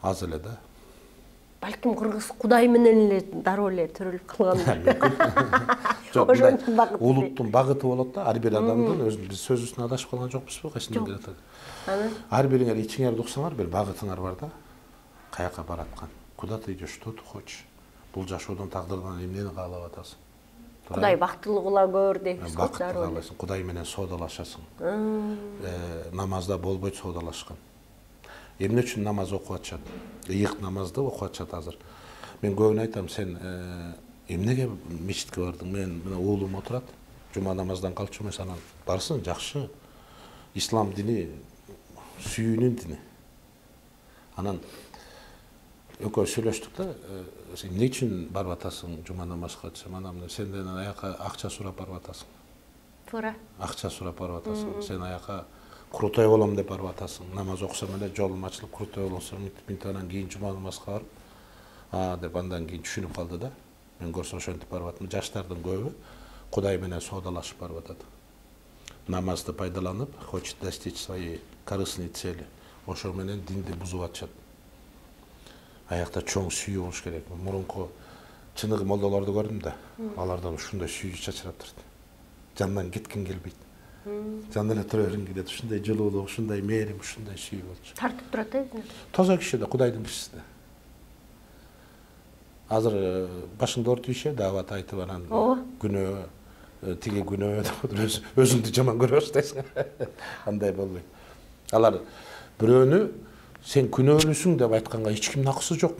Speaker 2: аз эле да.
Speaker 1: Балким кыргыз Кудай менен эле дароо эле төрөлүп калган.
Speaker 2: Жок, улуттун багыты болот да, ар бир адамдын өзүнүн биз сөзүбүздөн адашып калган жокпузбу? Кайсынан келатат? Ар бириңер ичиңерди уксаңар, бир багытыңар бар да. Каяка бараткан? Куда ты идешь, что ты хочешь? Бул жашоодон тагдырдан эмнени каалап атасың?
Speaker 1: Кудай бактылуу кыла көр дейбиз.
Speaker 2: Бакытты каалайсың, Кудай менен соодалашасың. Намазда болбойт соодалашкан. Эмне үчүн намаз окуп атышат? Ыйык намазды окуп атышат азыр. Мен көбүнө айтам, сен эмнеге мечитке бардың? Мен мына уулум отурат, жума намаздан калчу эмес, анан барсын, жакшы. Ислам дини сүйүүнүн дини. Анан экөө сүйлөштүк да, сен эмне үчүн барып атасың жума намазга десем, анан сенден аяка акча сурап барып атасың.
Speaker 1: Туура.
Speaker 2: Акча сурап барып атасың. Сен аяка крутой болом деп барып атасың. Намаз окусам эле жолум ачылып, крутой болсом, мынтип анан кийин жума намазга барып, деп андан кийин түшүнүп калды да. Мен көрсөм ошентип барып атам. Жаштардын көбү Кудай менен соодалашып барып атат. Намазды пайдаланып, хочет достичь своей корыстной цели. Ошо менен динди бузуп атышат. Аякта чоң сүйүү болуш керек. Мурунку чыныгы молдолорду көрдүм да. Алардан ушундай сүйүү чачырап турат. Жандан кеткин келбейт. Жан эле тура бергиң келет. Ушундай жылуулук, ушундай мээрим, ушундай сүйүү болчу.
Speaker 1: Тартып турат эми.
Speaker 2: Таза киши да, Кудайдын кишиси да. Азыр башыңды ортуп иши, даават айтып анан күнөө, тиги күнөө деп өзүңдү жаман көрө баштайсың. Андай болбойт. Алар бирөөнү сен күнөөлүүсүң деп айтканга эч кимдин акысы жок.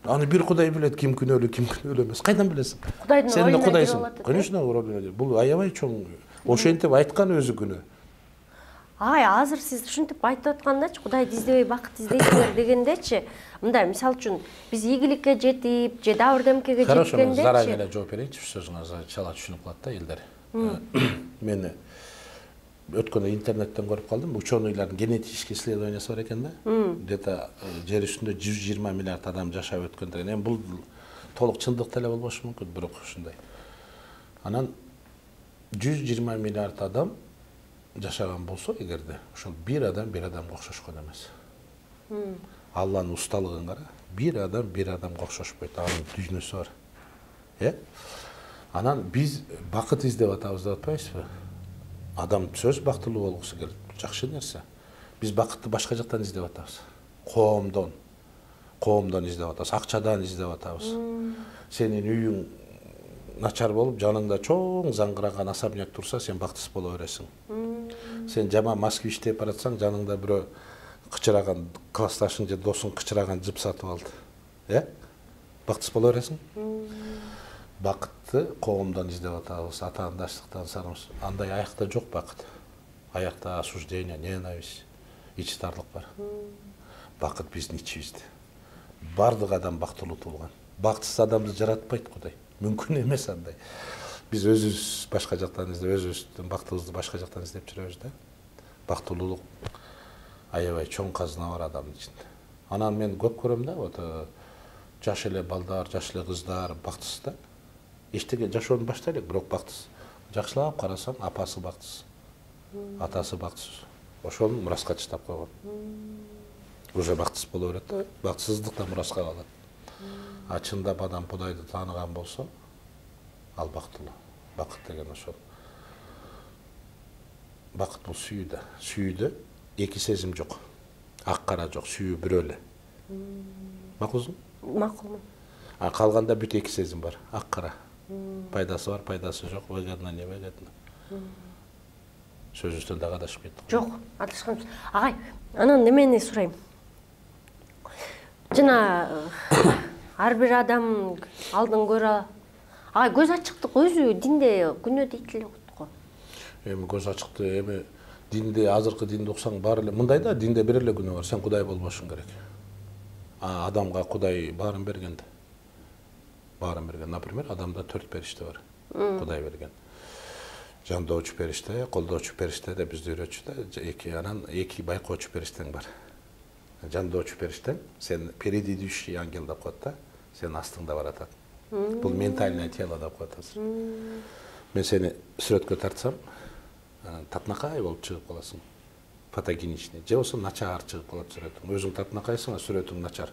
Speaker 2: Аны бир Кудай билет, ким күнөөлүү, ким күнөөлүү эмес. Кайдан билесиң?
Speaker 1: Кудайдын
Speaker 2: Сен да
Speaker 1: оюна кирип
Speaker 2: Кудайсың.
Speaker 1: алат.
Speaker 2: Конечно, ролуна. Бул аябай чоң. Ошентип айткан өзү күнөө.
Speaker 1: Ай, азыр сиз ушинтип айтып аткандачы, Кудайды издебей бакыт издейсиңер дегендечи, мындай мисалы үчүн биз ийгиликке жетип, же дабыр демкеге
Speaker 2: Хорошо, мен
Speaker 1: жеткендечи.
Speaker 2: заранее эле жооп берейинчи, сөзүңөр чала түшүнүп калат да элдер. Мен өткөндө интернеттен көрүп калдым, ученыйлардын генетический исследованиясы бар экен да. Где-то жер үстүндө 120 миллиард адам жашап өткөн деген. Эми бул толук чындык деле болбошу мүмкүн, бирок ушундай. Анан 120 миллиард адам жашаган болсо, эгерде ошол бир адамга окшошкон эмес. Алланын усталыгын кара. Бир адамга окшошпойт. Анын дүйнөсү бар. Анан биз бакыт издеп атабыз деп атпайбызбы? Адам сөз бактылуу болгусу келет. Жакшы нерсе. Биз бакытты башка жактан издеп атабыз. Коомдон издеп атабыз, акчадан издеп атабыз. Сенин үйүң начар болуп, жаныңда чоң заңгыраган особняк турса, сен бактысыз боло бересиң. Сен жаман москвич деп баратсаң, жаныңда бирөө кычыраган классташың же досуң кычыраган жып сатып алды. Бактысыз боло бересиң. Бакытты коомдон издеп атабыз, атаандаштыктан сарымыз. Андай аякта жок бакыт. Аякта осуждение, ненависть, ичтарлык бар. Бакыт биздин ичибизде. Бардык адам бактылуу туулган. Бактысыз адамды жаратпайт Кудай. Мүмкүн эмес андай. Биз өзүбүз башка жактан издеп, өзүбүздүн бактыбызды башка жактан издеп жүрөбүз да. Бактылуулук аябай чоң казына бар адамдын ичинде. Анан мен көп көрөм да, вот жаш эле балдар, жаш эле кыздар бактысыз да. Эчтеке жашоону баштай элек, бирок бактысыз. Жакшылап карасаң, апасы бактысыз. Атасы бактысыз. Ошону мураска таштап койгон. Уже бактысыз боло берет да. Бактысыздык да мураска калат. А чындап адам Кудайды тааныган болсо, ал бактылуу. Бакыт деген ошол. Бакыт бул сүйүүдө. Сүйүүдө эки сезим жок. Ак кара жок, сүйүү бирөө эле. Макулсуң?
Speaker 1: Макулмун.
Speaker 2: А калганда бүт эки сезим бар. Ак кара. Пайдасы бар, пайдасы жок. Выгодно, не выгодно. Сөзүбүздөн дагы адашып кеттик.
Speaker 1: Жок, адашканбыз. Агай, анан немени сурайм. Жана ар бир адам алдын көрө. Агай, көз ачыктык өзү динде күнөө дейт эле го.
Speaker 2: Эми көз ачыкты, эми динде азыркы динди уксаң баары эле мындай да, динде бир эле күнөө бар. Сен Кудай болбошуң керек. Адамга Кудай баарын берген да. Баарын берген. Например, адамда 4 периште бар. Кудай берген. Жандоочу периште, колдоочу периште деп бизди үйрөтчү да. Анан эки байкоочу периштең бар. Жандоочу периштең сен предыдущий ангел деп коет да. Сен астыңда баратат. Бул ментальное тело деп коет азыр. Мен сени сүрөткө тартсам, татнакай болуп чыгып каласың. Фотогеничный. Же болсо начар чыгып калат сүрөтүң. Өзүң татнакайсың, сүрөтүң начар.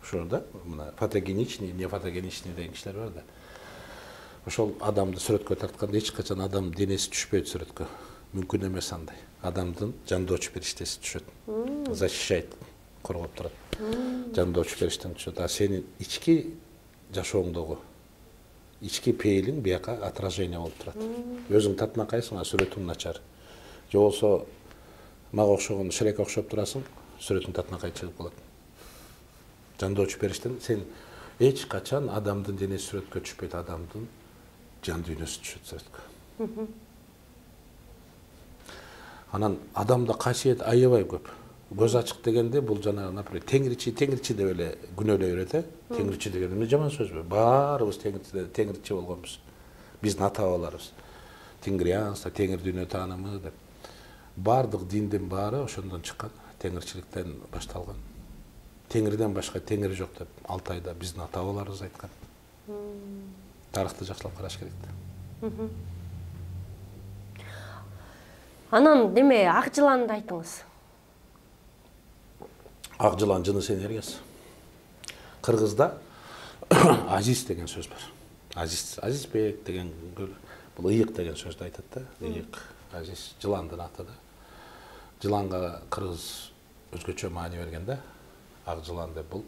Speaker 2: Ошол да, мына фотогеничный, не фотогеничный деген кишилер бар да. Ошол адамды сүрөткө тартканда эч качан адам денеси түшпөйт сүрөткө. Мүмкүн эмес андай. Адамдын жандоочу периштеси түшөт. Защищайт, коргоп турат. Жандоочу периштең түшөт. А сенин ички жашооңдогу ички пейилиң бияка отражение болуп турат. Өзүң татнакайсың, а сүрөтүң начар. Же болсо мага окшогон Шрекке окшоп турасың, сүрөтүң татнакай чыгып калат. Жандоочу периштең сен эч качан адамдын денеси сүрөткө түшпөйт, адамдын жан дүйнөсү түшөт сүрөткө. Анан адамда касиет аябай көп. Көз ачык дегенде бул жана, например, теңирчи деп эле күнөөлөй берет. Теңирчи деген эмне жаман сөзбү? Баарыбыз теңирчи болгонбуз. Биздин ата-бабаларыбыз. Тенгрианство, теңир дүйнө таанымы деп. Бардык диндин баары ошондон чыккан, теңирчиликтен башталган. Теңирден башка теңир жок деп Алтайда биздин ата-бабаларыбыз айткан. Тарыхты жакшылап караш керек да.
Speaker 1: Анан деме ак жыланды айтыңыз.
Speaker 2: Ак жылан жыныс энергиясы. Кыргызда азиз деген сөз бар. Азизбек деген бул ыйык деген сөздү айтат да. Ыйык, азиз, жыландын аты да. Жыланга кыргыз өзгөчө маани берген да. Ак жылан деп бул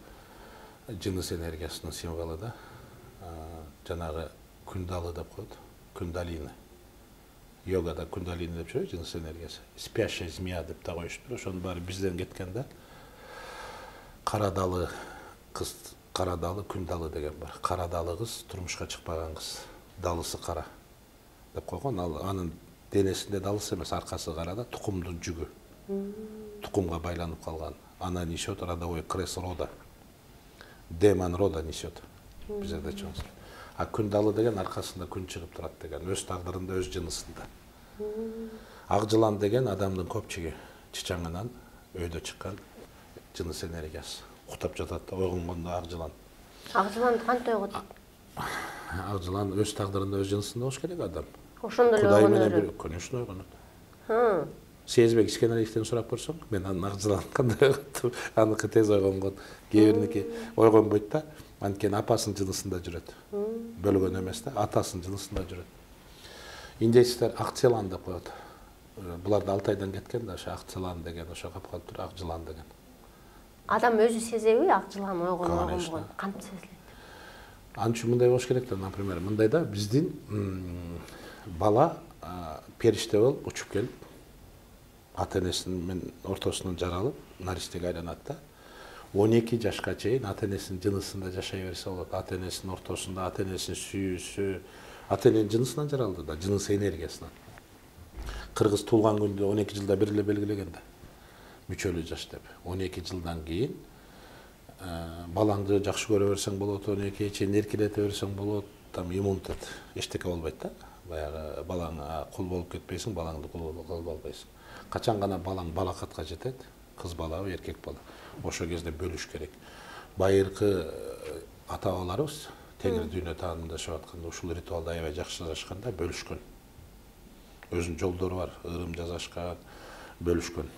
Speaker 2: жыныс энергиясынын символу да. Жанагы күндалы деп коет. Күндалина. Йогада күндалина деп жүрөт, жыныс энергиясы. Спящая змея деп да коюштур. Ошонун баары бизден кеткен да. Карадалы кыз кара далы, күн далы деген бар. Кара далы кыз, турмушка чыкпаган кыз. Далысы кара деп койгон. Ал анын денесинде далысы эмес, аркасы кара да, тукумдун жүгү. Тукумга байланып калган. Она несет родовой крест рода. Демон рода несет. Бизде чоңсуз. А күн далы деген аркасында күн чыгып турат деген, өз тагдырында, өз жынысында. Ак жылан деген адамдын көпчүгү чычаңынан өйдө чыккан жыныс энергиясы. Уктап жатат да, ойгонгондо ак жылан.
Speaker 1: Ак жыланды кантип ойготот?
Speaker 2: Ак жылан өз тагдырында, өз жынысында болуш керек адам.
Speaker 1: Ошондо эле
Speaker 2: Кудай
Speaker 1: ойгонот.
Speaker 2: менен конечно ойгонот. Сезбек Искеналиевден сурап көрсөң, мен анын ак жылан кандай ойготтум, аныкы тез ойгонгон, кээ бириники ойгонбойт да. Анткени апасынын жынысында жүрөт. Бөлгөн эмес да, атасынын жынысында жүрөт. Индейцтер ак жылан деп коет. Булар да Алтайдан кеткен да, ошо ак жылан деген, ошо калып тур ак жылан деген.
Speaker 1: Адам өзү сезеби ак жылан ойгонбогон?
Speaker 2: Конечно.
Speaker 1: Кантип сезилет?
Speaker 2: Анын үчүн мындай болуш керек да, например, мындай да, биздин бала периште болуп учуп келип, ата-энесинин ортосунан жаралып, наристеге айланат да. 12 жашка чейин ата-энесинин жынысында жашай берсе болот. Ата-энесинин ортосунда, ата-энесинин сүйүүсү, ата-эненин жынысынан жаралды да, жыныс энергиясынан. Кыргыз туулган күндү 12 жылда бир эле белгилеген да. Мүчөлүү жаш деп. 12 жылдан кийин балаңды жакшы көрө берсең болот, 12 чейин эркелете берсең болот, там иммунитет эчтеке болбойт да. Баягы балаңа кул болуп кетпейсиң, балаңды кул кылып албайсың. Качан гана балаң балакатка жетет, кыз балабы, эркек бала, ошо кезде бөлүш керек. Байыркы ата-бабаларыбыз теңир дүйнө таанымында жашап атканда ушул ритуалды аябай жакшы жасашканда бөлүшкөн. Өзүнүн жолдору бар, ырым жасашкан, бөлүшкөн.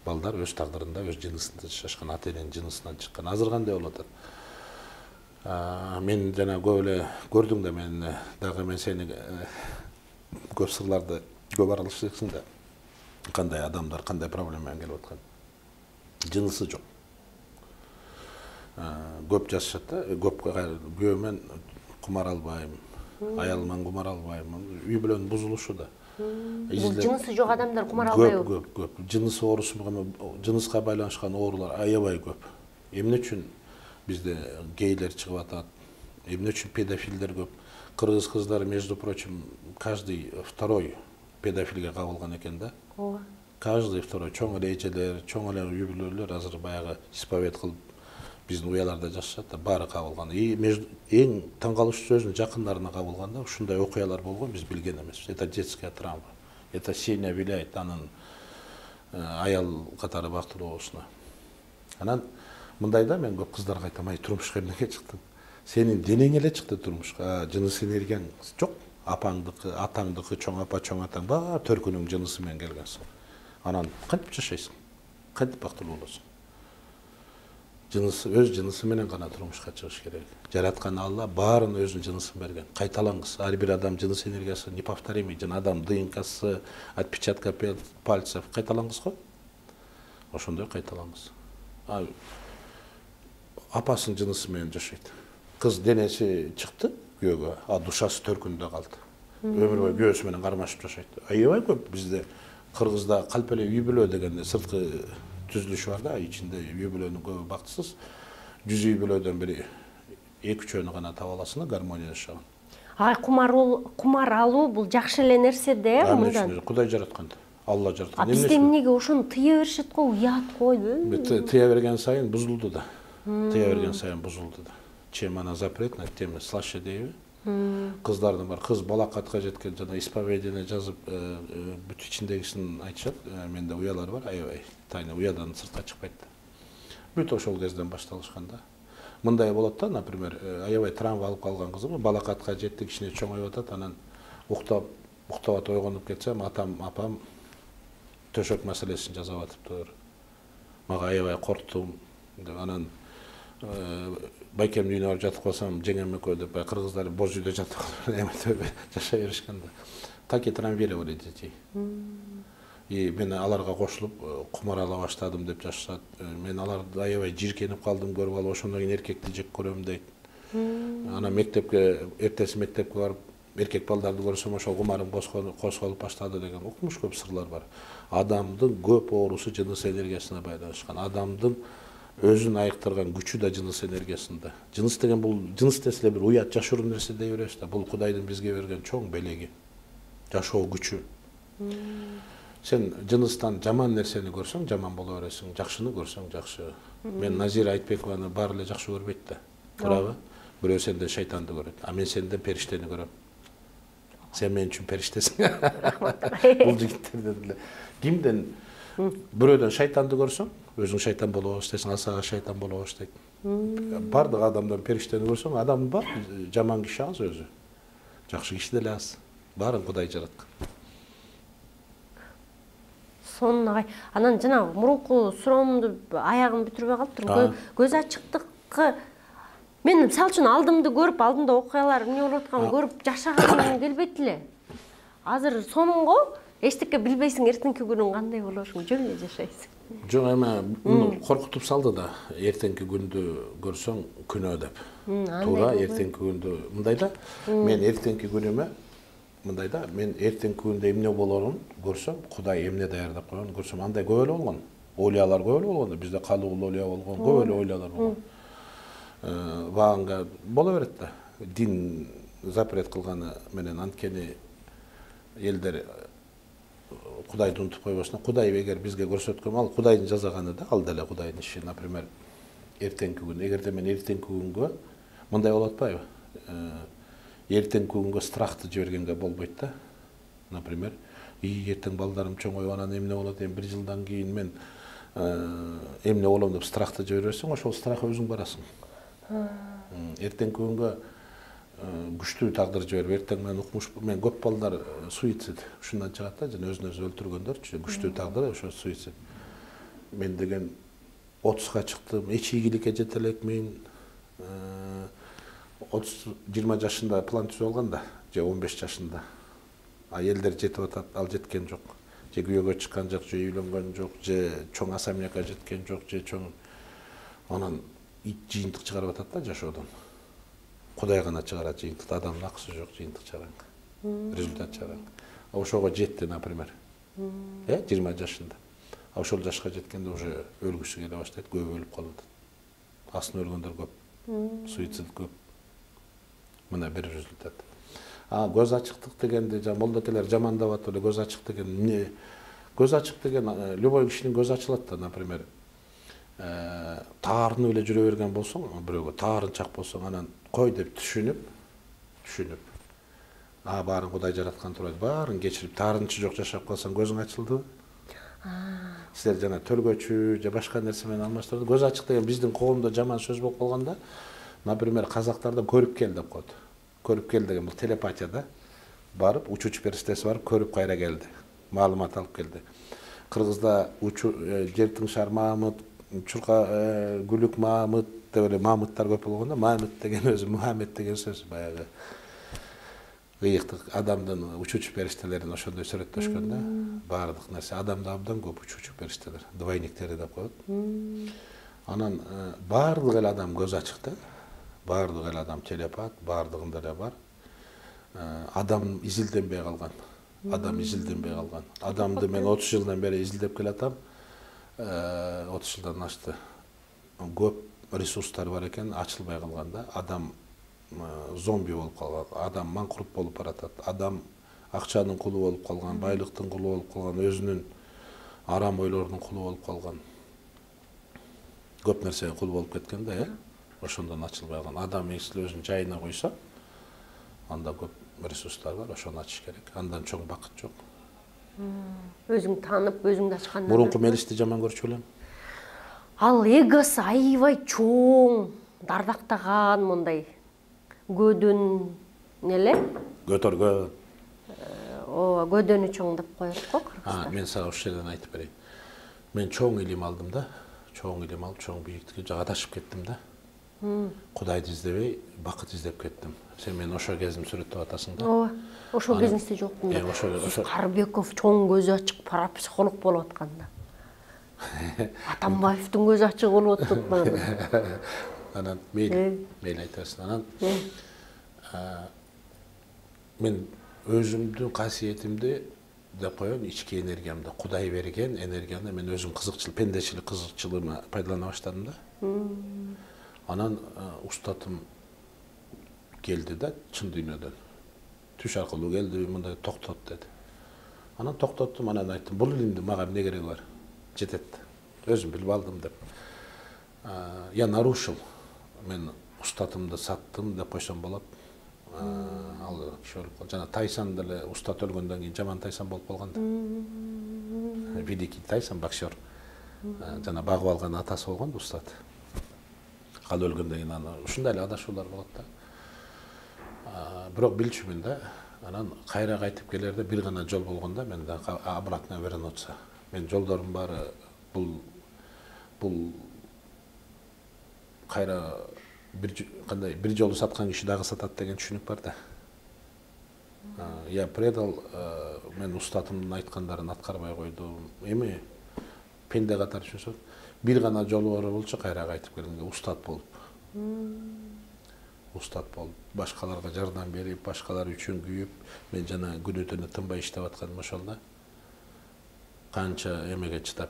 Speaker 2: Балдар өз тагдырында, өз жынысында жашашкан, ата-эненин жынысынан чыккан. Азыр кандай болуп атат? Мен жана көп эле көрдүң да, мен сени көп сырларды көп аралашасың да. Кандай адамдар, кандай проблема менен келип аткан. Жынысы жок. Көп жашашат да, көп күйөөмөн кумар албайм, аялыман кумар албайм. Үй бүлөнүн бузулушу да.
Speaker 1: Бул жынысы жок адамдар кумар албайбы?
Speaker 2: Көп. Жынысы оорусу, жыныска байланышкан оорулар аябай көп. Эмне үчүн бизде гейлер чыгып атат? Эмне үчүн педофилдер көп? Кыргыз кыздары, между прочим, каждый второй педофилге кабылган экен да.
Speaker 1: Ооба.
Speaker 2: Каждый второй чоң эле эжелер, чоң эле үй бүлөлөр азыр баягы исповед кылып биздин уяларда жашашат да, баары кабылган. Эң таң калыштуу сөзүнүн жакындарына кабылган да, ушундай окуялар болгон, биз билген эмес. Это детская травма. Это сильно влияет анын аял катары бактылуу болушуна. Анан мындай да, мен көп кыздарга айтам, ай турмушка эмнеге чыктың? Сенин денең эле чыкты турмушка, жыныс энергияң жок. Апаңдыкы, атаңдыкы, чоң апа, чоң атаң баары төркүнүң жынысы менен келгенсиң. Анан кантип жашайсың? Кантип бактылуу болосуң? Өз жынысы менен гана турмушка чыгыш керек. Жараткан Алла баарын өзүнүн жынысын берген. Кайталаңыз. Ар бир адам жыныс энергиясы неповторимый, жана адам ДНКсы, отпечатка пальцев кайталаңыз го. Ошондой кайталаңыз. Апасынын жынысы менен жашайт. Кыз денеси чыкты күйөөгө, а душасы төркүндө калды. Өмүр бою күйөөсү менен кармашып жашайт. Аябай көп бизде Кыргызда калп эле үй бүлө деген сырткы түзүлүшү бар да, ичинде үй бүлөнүн көбү бактысыз. 100 үй бүлөдөн бири 2-3 гана таба аласың да, гармония жашаган.
Speaker 1: Кумар алуу бул жакшы эле нерсе да, мындан.
Speaker 2: Кудай жараткан. Алла жараткан.
Speaker 1: Бизде эмнеге ошону тыя беришет го, уят койбу?
Speaker 2: Тыя берген сайын бузулду да. Тыя берген сайын бузулду да. Чем она запретна, тем слаще дейби. Кыздардын бар, кыз балакатка жеткен жана исповедение жазып, бүт ичиндегисин айтышат. Менде уялар бар, аябай. Тайна уядан сыртка чыкпайт да. Бүт ошол кезден башталышкан да. Мындай болот да, например, аябай травма алып калган кызым балакатка жетти, кичине чоңоюп атат, анан уктап ойгонуп кетсем, апам төшөк маселесин жасап атыптыр. Мага аябай корктум. Анан байкем үйүнө барып жатып калсам, жеңем экөө деп, кыргыздар боз үйдө жатып эметип жашай беришкен да. Так и травмировали детей. И мен аларга кошулуп кумар ала баштадым деп жашашат. Мен аларды аябай жиркенип калдым көрүп алып, ошондон кийин эркекти жек көрөм дейт. Анан мектепке, эртеси мектепке барып, эркек балдарды көрсөм, ошол кумарым козголуп баштады деген укмуш көп сырлар бар. Адамдын көп оорусу жыныс энергиясына байланышкан. Адамдын өзүн айыктырган күчү да жыныс энергиясында. Жыныс деген бул жыныс деселе бир уят жашыруун нерсе дей беребиз да. Бул Кудайдын бизге берген чоң белеги. Жашоо күчү. Сен жыныстан жаман нерсени көрсөң жаман боло бересиң, жакшыны көрсөң жакшы. Мен Назира Айтбекованы баары эле жакшы көрбөйт да. Туурабы? Бирөө сенден шайтанды көрөт, а мен сенден периштени көрөм. Сен мен үчүн периштесиң. Бул жигиттерден эле кимден бирөөдөн шайтанды көрсөң, өзүң шайтан боло баштайсың, ал сага шайтан боло баштайт. Бардык адамдан периштени көрсөң, адам бар, жаман киши аз өзү. Жакшы киши деле аз. Баарын Кудай жараткан.
Speaker 1: Сонун анан жанагы мурунку суроомду аягын бүтүрбөй калыптырмын. Көз ачыктыкка мен мисалы үчүн алдымды көрүп, алдымда окуялар эмне болуп атканын көрүп жашаганым келбейт эле. Азыр сонунго эчтеке билбейсиң, эртеңки күнүң кандай болошун жөн эле жашайсың.
Speaker 2: Жок, эми муну коркутуп салды да, эртеңки күндү көрсөң күнөө деп. Туура, эртеңки күндү мындай да, мен эртеңки күнүмө мындай да, мен эртеңки күндө эмне болорун көрсөм, Кудай эмне даярдап койгонун көрсөм, андай көп эле болгон. Олиялар көп эле болгон, бизде Калыгул олия болгон, көп эле олиялар болгон. Баганга боло берет да. Дин запрет кылганы менен анткени элдер Кудайды унутуп койбосун. Кудай эгер бизге көрсөткөн, ал Кудайдын жазаганы да, ал деле Кудайдын иши. Например, эртеңки күн, эгерде мен эртеңки күнгө мындай болот атпайбы? Эртеңки күнгө страхты жибергенге болбойт да. Например, эртең балдарым чоңоюп анан эмне болот, эми 1 жылдан кийин мен эмне болом деп страхты жибересиң, ошол страх өзүң барасың. Эртеңки күнгө күчтүү тагдыр жиберип, эртең мен укмуш, мен көп балдар суицид ушундан чыгат да, жана өзүн өзү өлтүргөндөр, күчтүү тагдыр ошо суицид. Мен деген 30га чыктым, эч ийгиликке жете элекмин. 20 жашында план түзүп алган да, же 15 жашында. А элдер жетип атат, ал жеткен жок. Же күйөөгө чыккан жок, же үйлөнгөн жок, же чоң особнякка жеткен жок, же чоң анан жыйынтык чыгарып атат да жашоодон. Кудай гана чыгарат жыйынтыкты, адамдын акысы жок жыйынтык чыгарат. Результат чыгарат. Ошого жетти, например. 20 жашында. А ошол жашка жеткенде уже өлгүсү келе баштайт, көп өлүп калып атат. Астын өлгөндөр көп. Суицид көп. Мына бир результат. Көз ачыктык дегенди молдокелер жамандап атып эле, көз ачык деген эмне? Көз ачык деген любой кишинин көзү ачылат да, например. Таарынып эле жүрө берген болсоң, бирөөгө таарынчак болсоң, анан кой деп түшүнүп, баарын Кудай жараткан турат, баарын кечирип, таарынчы жок жашап калсаң, көзүң ачылдыбы? Силер жана төлгөчү же башка нерсе менен алмаштырды. Көз ачык деген биздин коомдо жаман сөз болуп калганда, например, казактарда көрүп кел деп коет. Көрүп кел деген бул телепатия да. Барып, учуучу периштеси барып, көрүп кайра келди. Маалымат алып келди. Кыргызда Жертиң шаар Маамыт, Чурка Гүлүк Маамыт деп эле Маамыттар көп болгондо, Маамыт деген өзү Мухаммед деген сөз, баягы ыйыктык адамдын учуучу периштелерин ошондой сүрөттөшкөн да. Баардык нерсе адамда абдан көп учуучу периштелер, двойниктери деп коет. Анан баардык эле адам көз ачык да. Баардык эле адам телепат, баардыгында эле бар. Адам изилденбей калган. Адамды мен 30 жылдан бери изилдеп келатам. 30 жылдан ашты. Көп ресурстар бар экен, ачылбай калган да. Адам зомби болуп калган, адам маңкурт болуп баратат. Адам акчанын кулу болуп калган, байлыктын кулу болуп калган, өзүнүн арам ойлорунун кулу болуп калган. Көп нерсеге кул болуп кеткен да, ошондон ачылбай калган. Адам эсил өзүн жайына койсо, анда көп ресурстар бар, ошону ачыш керек. Андан чоң бакыт жок.
Speaker 1: Өзүң таанып, өзүңдү ачкандан.
Speaker 2: Мурунку Мелисти жаман көрчү белем.
Speaker 1: Ал эгосы аябай чоң, дардактаган мындай көдөн эле?
Speaker 2: Көтөргөн.
Speaker 1: Ооба, көдөнү чоң деп коет го кыргыздар.
Speaker 2: Мен сага ушул жерден айтып берейин. Мен чоң илим алдым да. Чоң илим алып, чоң бийиктикке адашып кеттим да. Кудайды издебей, бакыт издеп кеттим. Сен мен ошо кезим сүрөттөп атасың да.
Speaker 1: Ооба. Ошол кезиңизде жокмун да. Карбеков чоң көзү ачык парапсихолог болуп атканда. Атамбаевдин көзү ачык болуп атпайбы?
Speaker 2: Анан мейли айтасың. Анан мен өзүмдүн касиетимди деп коеюн, ички энергиямды, Кудай берген энергияны мен өзүм пендечилик кызыкчылыгыма пайдалана баштадым да. Анан устатым келди да, чын дүйнөдөн. Түш аркылуу келди, мындай токтот деди. Анан токтоттум, анан айттым, бул илимди мага эмне кереги бар? Жетет. Өзүм билип алдым деп. Я нарушил. Мен устатымды саттым деп койсом болот. Ал киши өлүп калды. Жана Тайсон деле устат өлгөндөн кийин жаман Тайсон болуп калган да. Великий Тайсон боксер. Жана багып алган атасы болгон да устат. Ал өлгөндөн кийин аны ушундай эле адашуулар болот да. Бирок билчүмүн да. Анан кайра кайтып келерде бир гана жол болгондо мен да обратно вернуться. Мен жолдорум баары бул кайра бир жолу саткан киши дагы сатат деген түшүнүк бар да. Я предал, мен устатымдын айткандарын аткарбай койдум. Эми пенде катары түшүнсөң, бир гана жолу бар болчу кайра кайтып келгенге устат болуп. Устат болуп, башкаларга жардам берип, башкалар үчүн күйүп, мен жана күнү түнү тынбай иштеп атканым ошол да. Канча эмеге чыдап.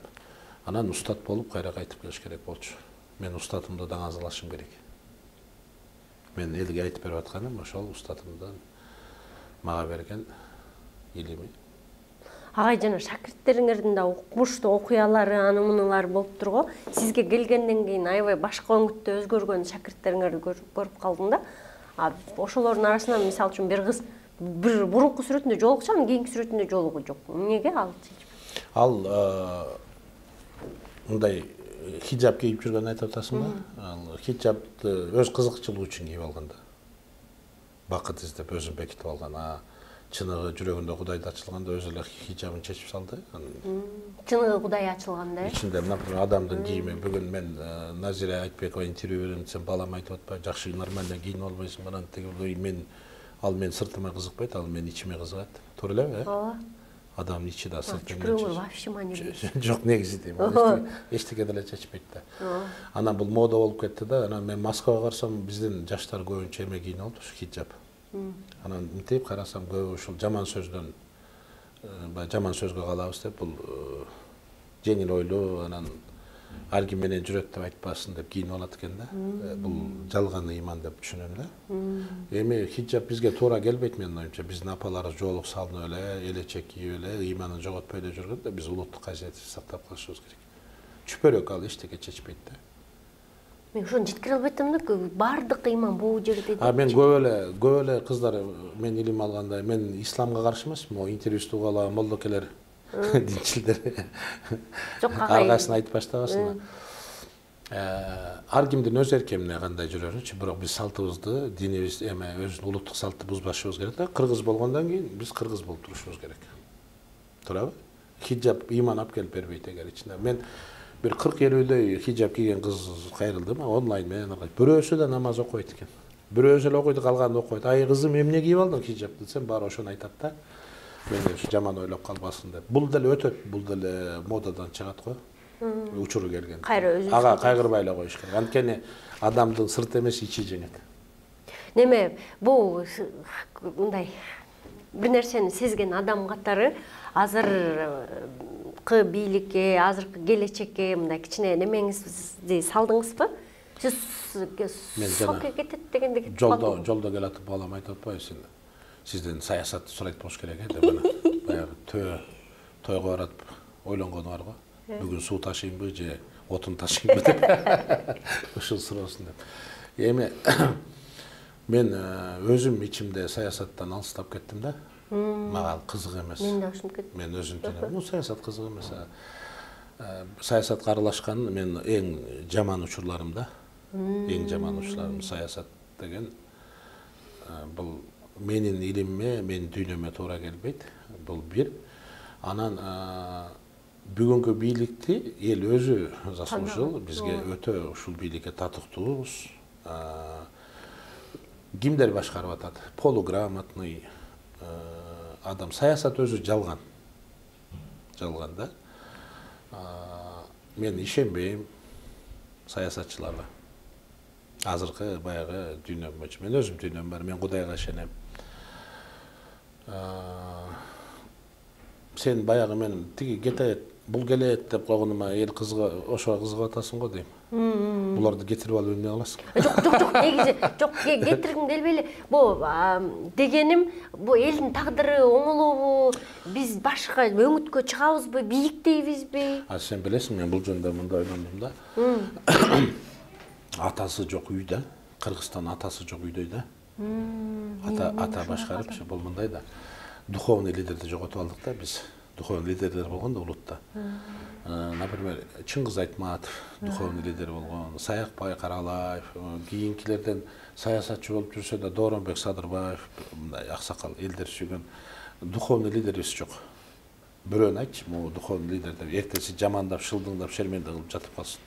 Speaker 2: Анан устат болуп кайра кайтып келиш керек болчу. Мен устатымды даңазалашым керек. Мен элге айтып берип атканым ошол устатымдан мага берген илими.
Speaker 1: Агай, жана шакирттериңердин да укмуштуу окуялары, аны мунулар болуптур го. Сизге келгенден кийин аябай башка өңүттө өзгөргөн шакирттериңерди көрүп калдым да. Ошолордун арасынан мисалы үчүн бир кыз бир мурунку сүрөтүндө жолукчу, анын кийинки сүрөтүндө жолугу жок. Эмнеге ал?
Speaker 2: Ал мындай хиджаб кийип жүргөнүн айтып атасыңбы? Ал хиджабты өз кызыкчылыгы үчүн кийип алган да. Бакыт издеп өзүн бекитип алган. Чыныгы жүрөгүндө Кудайды ачылганда өзү эле хиджабын чечип салды.
Speaker 1: Чыныгы Кудай ачылганда.
Speaker 2: Ичинде, например, адамдын кийими. Бүгүн мен Назира Айтбекова интервью берем десем, балам айтып атпайбы, жакшы нормально кийинип албайсың, анан тиги мен сыртыма кызыкпайт, ал мен ичиме кызыгат. Туура элеби?
Speaker 1: Ооба.
Speaker 2: Адамдын ичи да сыртынан.
Speaker 1: Чүкүрөңөр вообще маани.
Speaker 2: Жок, негизи дейм. Эчтеке деле чечпейт да. Анан бул мода болуп кетти да. Анан мен Москвага барсам, биздин жаштар көбүнчө эме кийинип алды, хиджаб. Анан мынтип карасам көбү ушул жаман сөздөн, жаман сөзгө калабыз деп, бул жеңил ойлуу, анан ар ким менен жүрөт деп айтпасын деп кийинип алат экен да. Бул жалган ыйман деп түшүнөм да. Эми хиджаб бизге туура келбейт менин оюмча. Биздин апаларыбыз жоолук салынып эле, элечек кийип эле, ыйманын жоготпой эле жүргөндө биз улуттук касиетибизди сактап калышыбыз керек. Чүпөрөк ал эчтеке чечпейт да.
Speaker 1: Мен ошону жеткире албай атам да, баардык ыйман бул жерде.
Speaker 2: Мен көп эле кыздар мен илим алганда, мен исламга каршы эмесмин, могу интервьюсту угуп алган молдокелер, динчилдер.
Speaker 1: Жок, агай.
Speaker 2: Аркасын айтып баштабасына. Ар кимдин өз эркемине кандай жүрөрүнчү, бирок биз салтыбызды, динибиз өзүнүн улуттук салтты бузбашыбыз керек да. Кыргыз болгондон кийин биз кыргыз болуп турушубуз керек. Туурабы? Хиджаб ыйман алып келип бербейт эгер ичинде. Мен бир 40-50 хиджаб кийген кыз кайрылдым, онлайн менен. Бирөөсү да намаз окуйт экен. Бирөөсү эле окуйт, калганы окуйт. Ай кызым, эмне кийип алдың хиджабты десем, баары ошону айтат да. Мен жаман ойлоп калбасын деп. Бул деле өтөт, бул деле модадан чыгат го. Учуру келген.
Speaker 1: Кайра өзү.
Speaker 2: Ага кайгырбай эле коюш керек. Анткени адамдын сырты эмес, ичи жеңет.
Speaker 1: Неме, бул мындай бир нерсени сезген адам катары азыркы бийликке, азыркы келечекке мындай кичине немеңизди салдыңызбы? Сиз сок кетет дегенде кетип калдыңыз.
Speaker 2: Жолдо келатып балам айтып атпайбы, сизден саясатты сурайт болуш керек деп ана баягы тойго барып ойлонгону бар го. Бүгүн суу ташыймбы же отун ташыймбы деп. Ушул суроосун деп. Эми мен өзүм ичимде саясаттан алыстап кеттим да. Мага ал кызык эмес.
Speaker 1: Мен да ушинтип кеттим.
Speaker 2: Мен өзүм саясат кызык эмес. Саясатка аралашкан мен эң жаман учурларымда. Эң жаман учурларым саясат деген бул менин илимиме, менин дүйнөмө туура келбейт. Бул бир. Анан бүгүнкү бийликти эл өзү заслужил, бизге өтө ушул бийликке татыктуубуз. Кимдер башкарып атат? Полуграмотный адам. Саясат өзү жалган. Жалган да. Мен ишенбейм саясатчыларга. Азыркы баягы дүйнөм боюнча. Мен өзүм дүйнөм бар, мен Кудайга ишенем. сен баягы мен тиги кетет, бул келет деп койгонума эл кызга ошого кызыгып атасың го дейм. Буларды кетирип алып эмне кыласың?
Speaker 1: Жок, негизи жок, кетиргим келбей эле. Бу дегеним, бу элдин тагдыры оңолобу, биз башка өңүткө чыгабызбы, бийиктейбизби?
Speaker 2: Сен билесиң, мен бул жөнүндө мындай ойлондум да. Атасы жок үйдө, Кыргызстан атасы жок үйдөй да. Ата башкарыпчы, бул мындай да. Духовный лидерди жоготуп алдык да биз. Духовный лидерлер болгон да улутта. Например, Чыңгыз Айтматов духовный лидер болгон, Саякбай Каралаев, кийинкилерден саясатчы болуп жүрсө да Дооронбек Садырбаев, мындай аксакал элдер сүйгөн духовный лидерибиз жок. Бирөөнү айтчы, могу духовный лидер деп эртеси жамандап, шылдыңдап, шерменде кылып жатып калсын.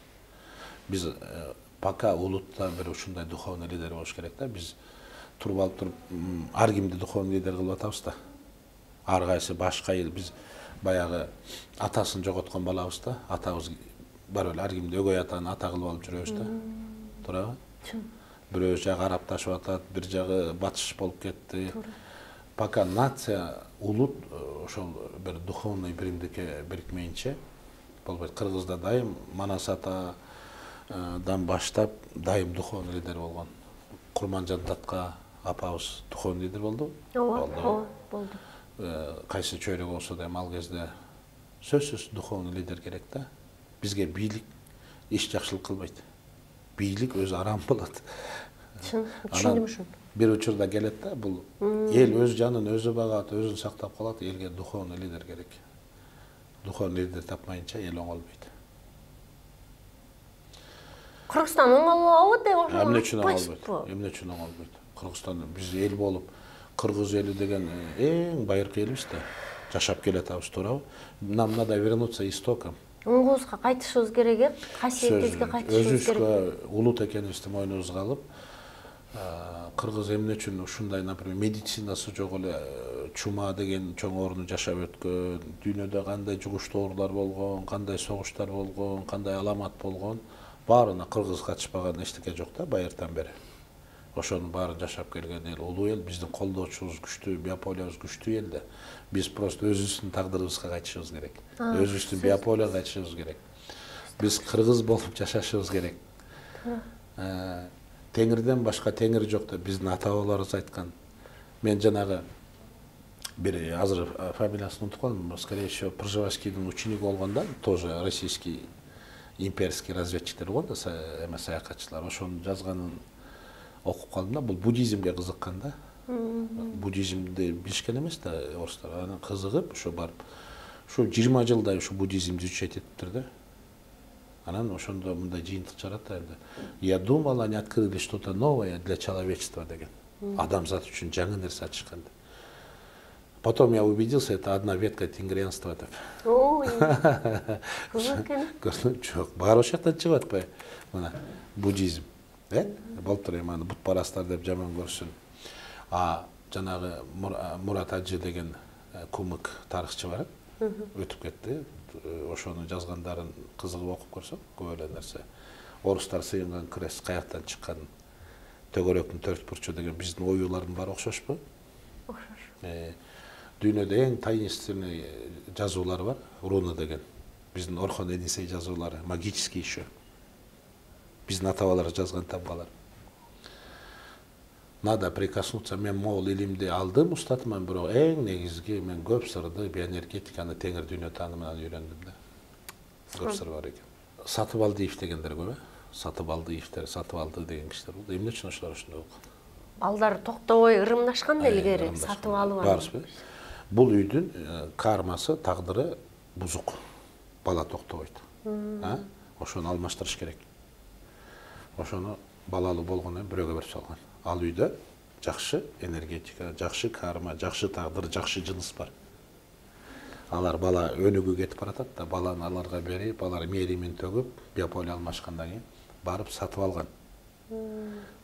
Speaker 2: Биз пока улутта бир ушундай духовный лидер болуш керек да. Биз туруп алып туруп ар кимди духовный лидер кылып атабыз да. Ар кайсы башка эл биз баягы атасын жоготкон балабыз да. Атабыз бар эле ар кимди өгөй атаны ата кылып алып жүрөбүз да. Туурабы? Бирөө жагы арапташып атат, бир жагы батыш болуп кетти. Пока нация, улут ошол бир духовный биримдикке бирикмейинче болбойт. Кыргызда дайым Манас атадан баштап дайым духовный лидер болгон. Курманжан Татка апабыз духовный лидер болду.
Speaker 1: Ооба, болду.
Speaker 2: Кайсы чөйрөк болсо да ал кезде сөзсүз духовный лидер керек да. Бизге бийлик эч жакшылык кылбайт. Бийлик өзү арам болот.
Speaker 1: Түшүндүм ушуну.
Speaker 2: Бир учурда келет да, бул эл өз жанын өзү багат, өзүн сактап калат, элге духовный лидер керек. Духовный лидер тапмайынча эл оңолбойт.
Speaker 1: Кыргызстан оңолобу деп ошо.
Speaker 2: Эмне үчүн оңолбойт? Эмне үчүн оңолбойт? Кыргызстан биз эл болуп, кыргыз эли деген эң байыркы элбиз да. Жашап келатабыз, туурабы? Нам надо вернуться истокам.
Speaker 1: Оңубузга кайтышыбыз керек, касиетибизге кайтышыбыз керек.
Speaker 2: Өзүбүзгө улут экенибизди мойнубузга алып, кыргыз эмне үчүн ушундай, например, медицинасы жок эле чума деген чоң орунду жашап өткөн, дүйнөдө кандай жугуш оорулар болгон, кандай согуштар болгон, кандай аламат болгон, баарына кыргыз катышпаган эчтеке жок да байыртан бери. Ошонун баарын жашап келген эл, улуу эл, биздин колдоочубуз күчтүү, биополиябыз күчтүү эл да. Биз просто өзүбүздүн тагдырыбызга кайтышыбыз керек. Өзүбүздүн биополияга кайтышыбыз керек. Биз кыргыз болуп жашашыбыз керек. Теңирден башка теңир жок деп биздин ата бабаларыбыз айткан. Мен жанагы бир азыр фамилиясын унутуп калдым, скорее всего, Пржевальскийдин учениги болгондо, тоже российский имперский разведчиктер болгон да, эме саякатчылар. Ошонун жазганын окуп калдым да, бул буддизмге кызыккан да. Буддизмди билишкен эмес да орустар. Анан кызыгып, ушу барып, ушу 20 жылдай ушу буддизмди изучать этиптир да. Анан ошондо мындай жыйынтык чыгарат да. Я думал, они открыли что-то новое для человечества деген. Адамзат үчүн жаңы нерсе ачышкан. Потом я убедился, это одна ветка тенгрианства деп.
Speaker 1: Ой. Кызык.
Speaker 2: Жок, баары ошол жактан чыгып атпайбы? Мына буддизм. Болуптур эми аны бутпарастар деп жаман көрсүн. Жанагы Мурат Ажы деген кумык тарыхчы бар. Өтүп кетти. Ошону жазгандарын кызыгып окуп көрсөк, көп эле нерсе. Орустар сыйынган крест каяктан чыккан, төгөрөктүн төрт бурчу деген биздин оюлардын баары окшошпу? Окшош. Дүйнөдө эң таинственный жазуулар бар, руна деген. Биздин Орхон Эдисей жазуулары, магический еще. Биздин ата-бабалар жазган табалар. Надо прикоснуться, мен могул илимди алдым устатыман, бирок эң негизги мен көп сырды биоэнергетиканы теңир дүйнө таанымынан үйрөндүм да. Көп сыр бар экен. Сатыбалдиев дегендер көп, Сатыбалдиевтер, Сатыбалды деген кишилер болду. Эмне үчүн ошолор ушундай болгон?
Speaker 1: Балдар токтобой ырымдашкан да илгери, сатып алып.
Speaker 2: Барсызбы? Бул үйдүн кармасы, тагдыры бузук. Бала токтобойт. Ошону алмаштырыш керек. Ошону балалуу болгондон бирөөгө берип салган. Ал үйдө жакшы энергетика, жакшы карма, жакшы тагдыр, жакшы жыныс бар. Алар бала өнүгүү кетип баратат да, баланы аларга берип, алар мээримин төгүп, биополия алмашкандан кийин барып сатып алган.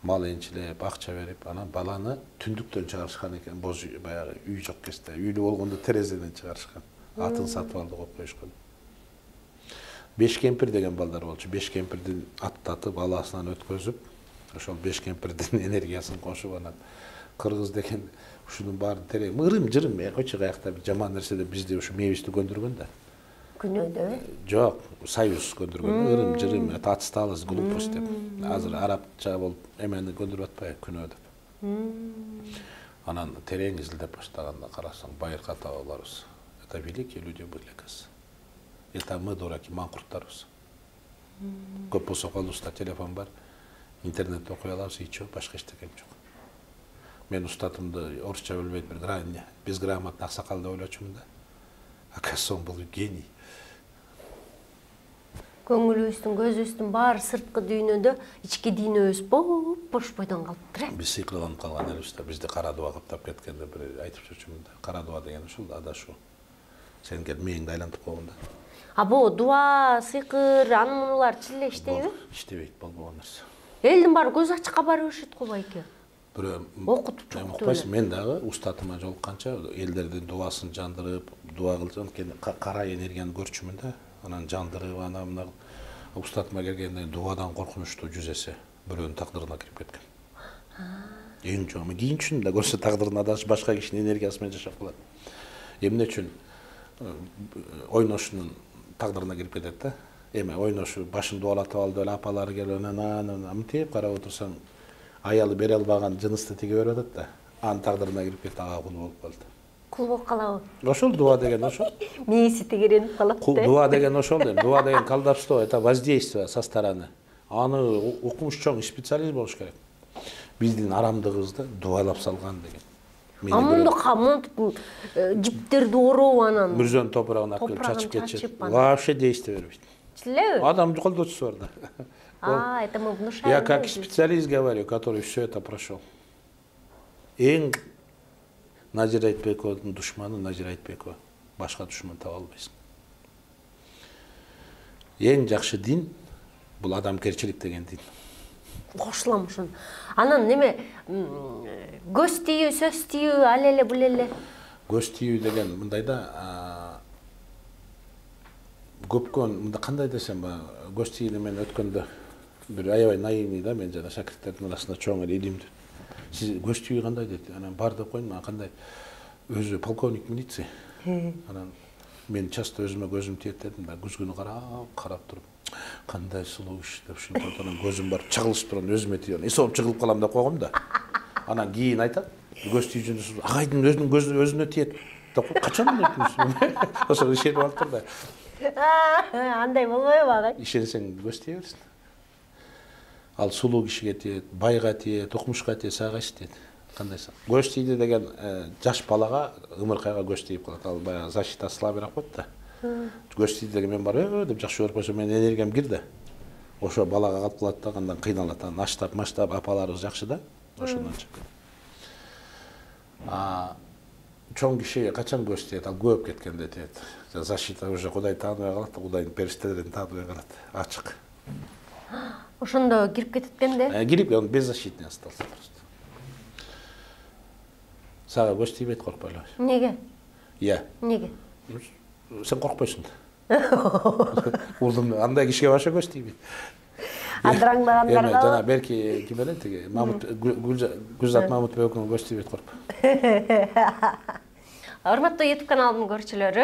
Speaker 2: Мал энчилеп, акча берип, анан баланы түндүктөн чыгарышкан экен, боз баягы үй жок кезде. Үйлүү болгондо терезеден чыгарышкан. Атын сатып алды коюп коюшкан. Беш кемпир деген балдар болчу. Беш кемпирдин аттатып, баласынан өткөзүп, ошол беш кемпирдин энергиясын кошуп, анан Кыргыз деген ушунун баарын терең ырым жырым койчу каякта бир жаман нерсе деп бизде ушу мебисти көндүргөн да.
Speaker 1: Күнөөдө?
Speaker 2: Жок, союз көндүргөн. Ырым жырым, отсталость, глупость деп. Азыр арабча болуп эмени көндүрүп атпайбы күнөө деп. Анан терең изилдеп баштаганда карасаң, байыркы ата-бабаларыбыз. Это великие люди были, оказывается. Это мы дураки, маңкурттарбыз. Көп болсо колубузда телефон бар, интернетте окуй алабыз, ничего, башка эчтеке жок. Мен устатымды орусча билбейт бир безграмотный аксакал деп ойлочумун да. Оказывается, он был гений.
Speaker 1: Көңүлүбүздүн, көзүбүздүн баары сырткы дүйнөдө, ички дүйнөбүз бош бойдон калыптыр.
Speaker 2: Биз сыйкырланып калган элибиз да. Бизди кара дуба каптап кеткенде бир айтып жүрчүмүн да. Кара дуба деген ушул да, адашуу. Сен келип мээңди айлантып койгон да.
Speaker 1: А бу дуба, сыйкыр, анын мунулар чын эле иштейби?
Speaker 2: Иштебейт, болбогон нерсе.
Speaker 1: Элдин баары көз ачыкка бара беришет го байке.
Speaker 2: Окутуп чукпайсың. Мен дагы устатыма жолукканча элдердин дубасын жандырып, дуба кылсам, кара энергияны көрчүмүн да. Анан жандырып, ана мына устатыма келгенде дубадан коркунучтуу 100 эсе бирөөнүн тагдырына кирип кеткен. Эң чоң. Кийинчүн да көрсө тагдырына адашып башка кишинин энергиясы менен жашап калат. Эмне үчүн ойношунун тагдырына кирип кетет да. Эме ойношу башын дубалатып алды эле апалары келип анан мынтип карап отурсаң, аялы бере албаган жынысты тиге берип атат да. Анын тагдырына кирип кетти, ага кул болуп калды.
Speaker 1: Кул болуп калабы?
Speaker 2: Ошол дуба деген ошол.
Speaker 1: Мээси тегеренип калат да.
Speaker 2: Дуба деген ошол да. Дуба деген колдовство, это воздействие со стороны. Аны укмуш чоң специалист болуш керек. Биздин арамдыгыбызды дубалап салган деген.
Speaker 1: Амунду камынтип жиптерди ороп анан
Speaker 2: Мүрзөнүн топурагын акып чачып кетишет. Вообще действие бербейт.
Speaker 1: Чилеби?
Speaker 2: Адам колдоочусу бар да.
Speaker 1: Это мы внушаем.
Speaker 2: Я как специалист говорю, который все это прошел. Эң Назир Айтбековдун душманы Назир Айтбекова. Башка душман таба албайсың. Эң жакшы дин бул адамгерчилик деген дин.
Speaker 1: Кошулам ушун. Анан неме көз тийүү, сөз тийүү, ал эле бул эле.
Speaker 2: Көз тийүү деген мындай да көпкөн мында кандай десем, көз тийүүнү мен өткөндө бир аябай наивный да, мен жана шакирттердин арасында чоң эле илимдүү. Сиз көз тийүү кандай деди. Анан бар деп койдум, кандай өзү полковник милиция. Анан мен часто өзүмө көзүм тиет дедим да, күзгүнү карап туруп, кандай сулуу киши деп ушинтип анан көзүм барып чагылышып турган өзүмө тийген. Эсоп чыгылып калам деп койгом да. Анан кийин айтат, көз тийүүчүнүз агайдын өзүнүн көзү өзүнө тиет. Качан дептимиз? Ошо ишенип алыптыр да.
Speaker 1: Андай болбойбу агай?
Speaker 2: Ишенсең көз тие берсин. Ал сулуу кишиге тиет, байга тиет, укмушка тиет, сага тиет. Кандайсың? Көз тийди деген жаш балага ымыркайга көз тийип калат. Ал баягы защита слабыйраак болот да. Көз тийди деген мен бар деп жакшы көрүп койсо менин энергиям кирди. Ошо балага калып калат да, андан кыйналат. Анан аштап, маштап апаларыбыз жакшы да. Ошондон чыгып. Чоң кишиге качан көз тиет? Ал көп кеткенде тиет. Защита уже Кудай тааныбай калат, Кудайдын периштелерин тааныбай калат. Ачык.
Speaker 1: Ошондо кирип кеткенде?
Speaker 2: Кирип, он беззащитный остался просто. Сага көз тийбейт, коркпой эле.
Speaker 1: Неге?
Speaker 2: Иә.
Speaker 1: Неге?
Speaker 2: Сен коркпойсуң да. Улдум андай кишиге баша көз тийбейт.
Speaker 1: Адыраңдагандарга.
Speaker 2: Жана берки ким эле тиги Мамут Гүлзат Мамутбековдун көз тийбейт, коркпо.
Speaker 1: Урматтуу YouTube каналымдын көрүүчүлөрү,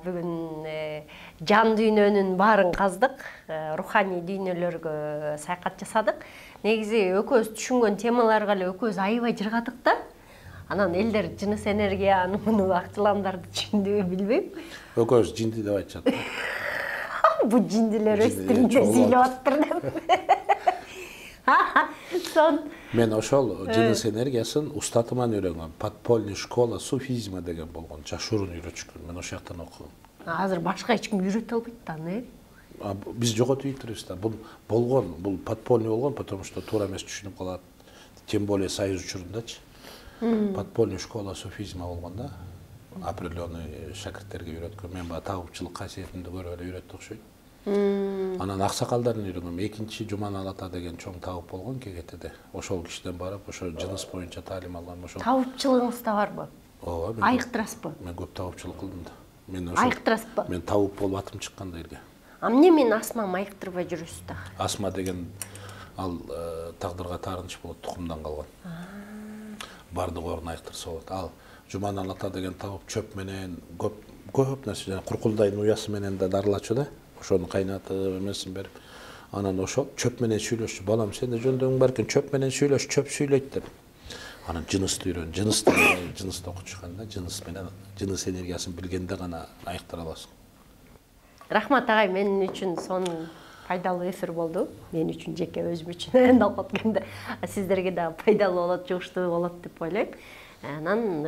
Speaker 1: бүгүн жан дүйнөнүн баарын каздык, руханий дүйнөлөргө саякат жасадык. Негизи экөөбүз түшүнгөн темаларга эле экөөбүз аябай жыргадык да. Анан элдер жыныс энергияны, муну акчыламдарды түшүндүбү билбейм.
Speaker 2: Экөөбүз жинди деп айтышат.
Speaker 1: Бу жиндилер өз тилинде сүйлөп аттыр деп.
Speaker 2: Мен ошол жыныс энергиясын устатыман үйрөнгөм. Подпольный школа суфизма деген болгон. Жашуурун үйрөтүшкөн. Мен ошол жактан окугум.
Speaker 1: Азыр башка эч ким үйрөтө албайт да аны.
Speaker 2: Биз жоготуп ийиптирбиз да. Бул болгон, бул подпольный болгон, потому что туура эмес түшүнүп калат. Тем более союз учурундачы. Подпольный школа суфизма болгон да. Определенный шакирттерге үйрөткөн. Мен баягы табыпчылык касиетимди көрүп эле үйрөттү окшойт. Анан аксакалдарын үйрөнгөм. Экинчи Жуман Алата деген чоң табып болгон КГТде. Ошол кишиден барып, ошо жыныс боюнча таалим алган. Ошол
Speaker 1: Табыпчылыгыңыз да барбы?
Speaker 2: Ооба.
Speaker 1: Айыктырасызбы?
Speaker 2: Мен көп табыпчылык кылдым да. Мен
Speaker 1: Айыктырасызбы?
Speaker 2: Мен табып болуп атым чыкканда элге.
Speaker 1: Эмне мен Асмам айыктырбай жүрөсүз да?
Speaker 2: Асма деген ал тагдырга таарыныч болот, тукумдан калган. бардык орун айыктырса болот. Ал Жуманал ата деген табып чөп менен көп нерсе, жана куркулдайдын уясы менен да дарылачу да. Ошону кайнатып эмесин берип, анан ошол чөп менен сүйлөшчү. Балам, сен да жөндөң бар экен, чөп менен сүйлөш, чөп сүйлөйт деп. Анан жынысты үйрөн, жынысты окуп чыкканда, жыныс менен жыныс энергиясын билгенде гана айыктыра аласың.
Speaker 1: Рахмат агай, мен үчүн сонун пайдалуу эфир болду. Мен үчүн жеке өзүм үчүн энд алып атканда сиздерге да пайдалуу болот, жугуштуу болот деп ойлойм. Анан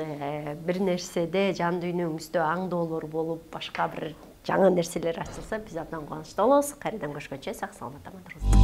Speaker 1: бир нерседе жан дүйнөңүздө аңдоолор болуп, башка бир жаңы нерселер ачылса, биз абдан кубанычтуу болобуз. Кайрадан көрүшкөнчө сак саламатта болуңуз.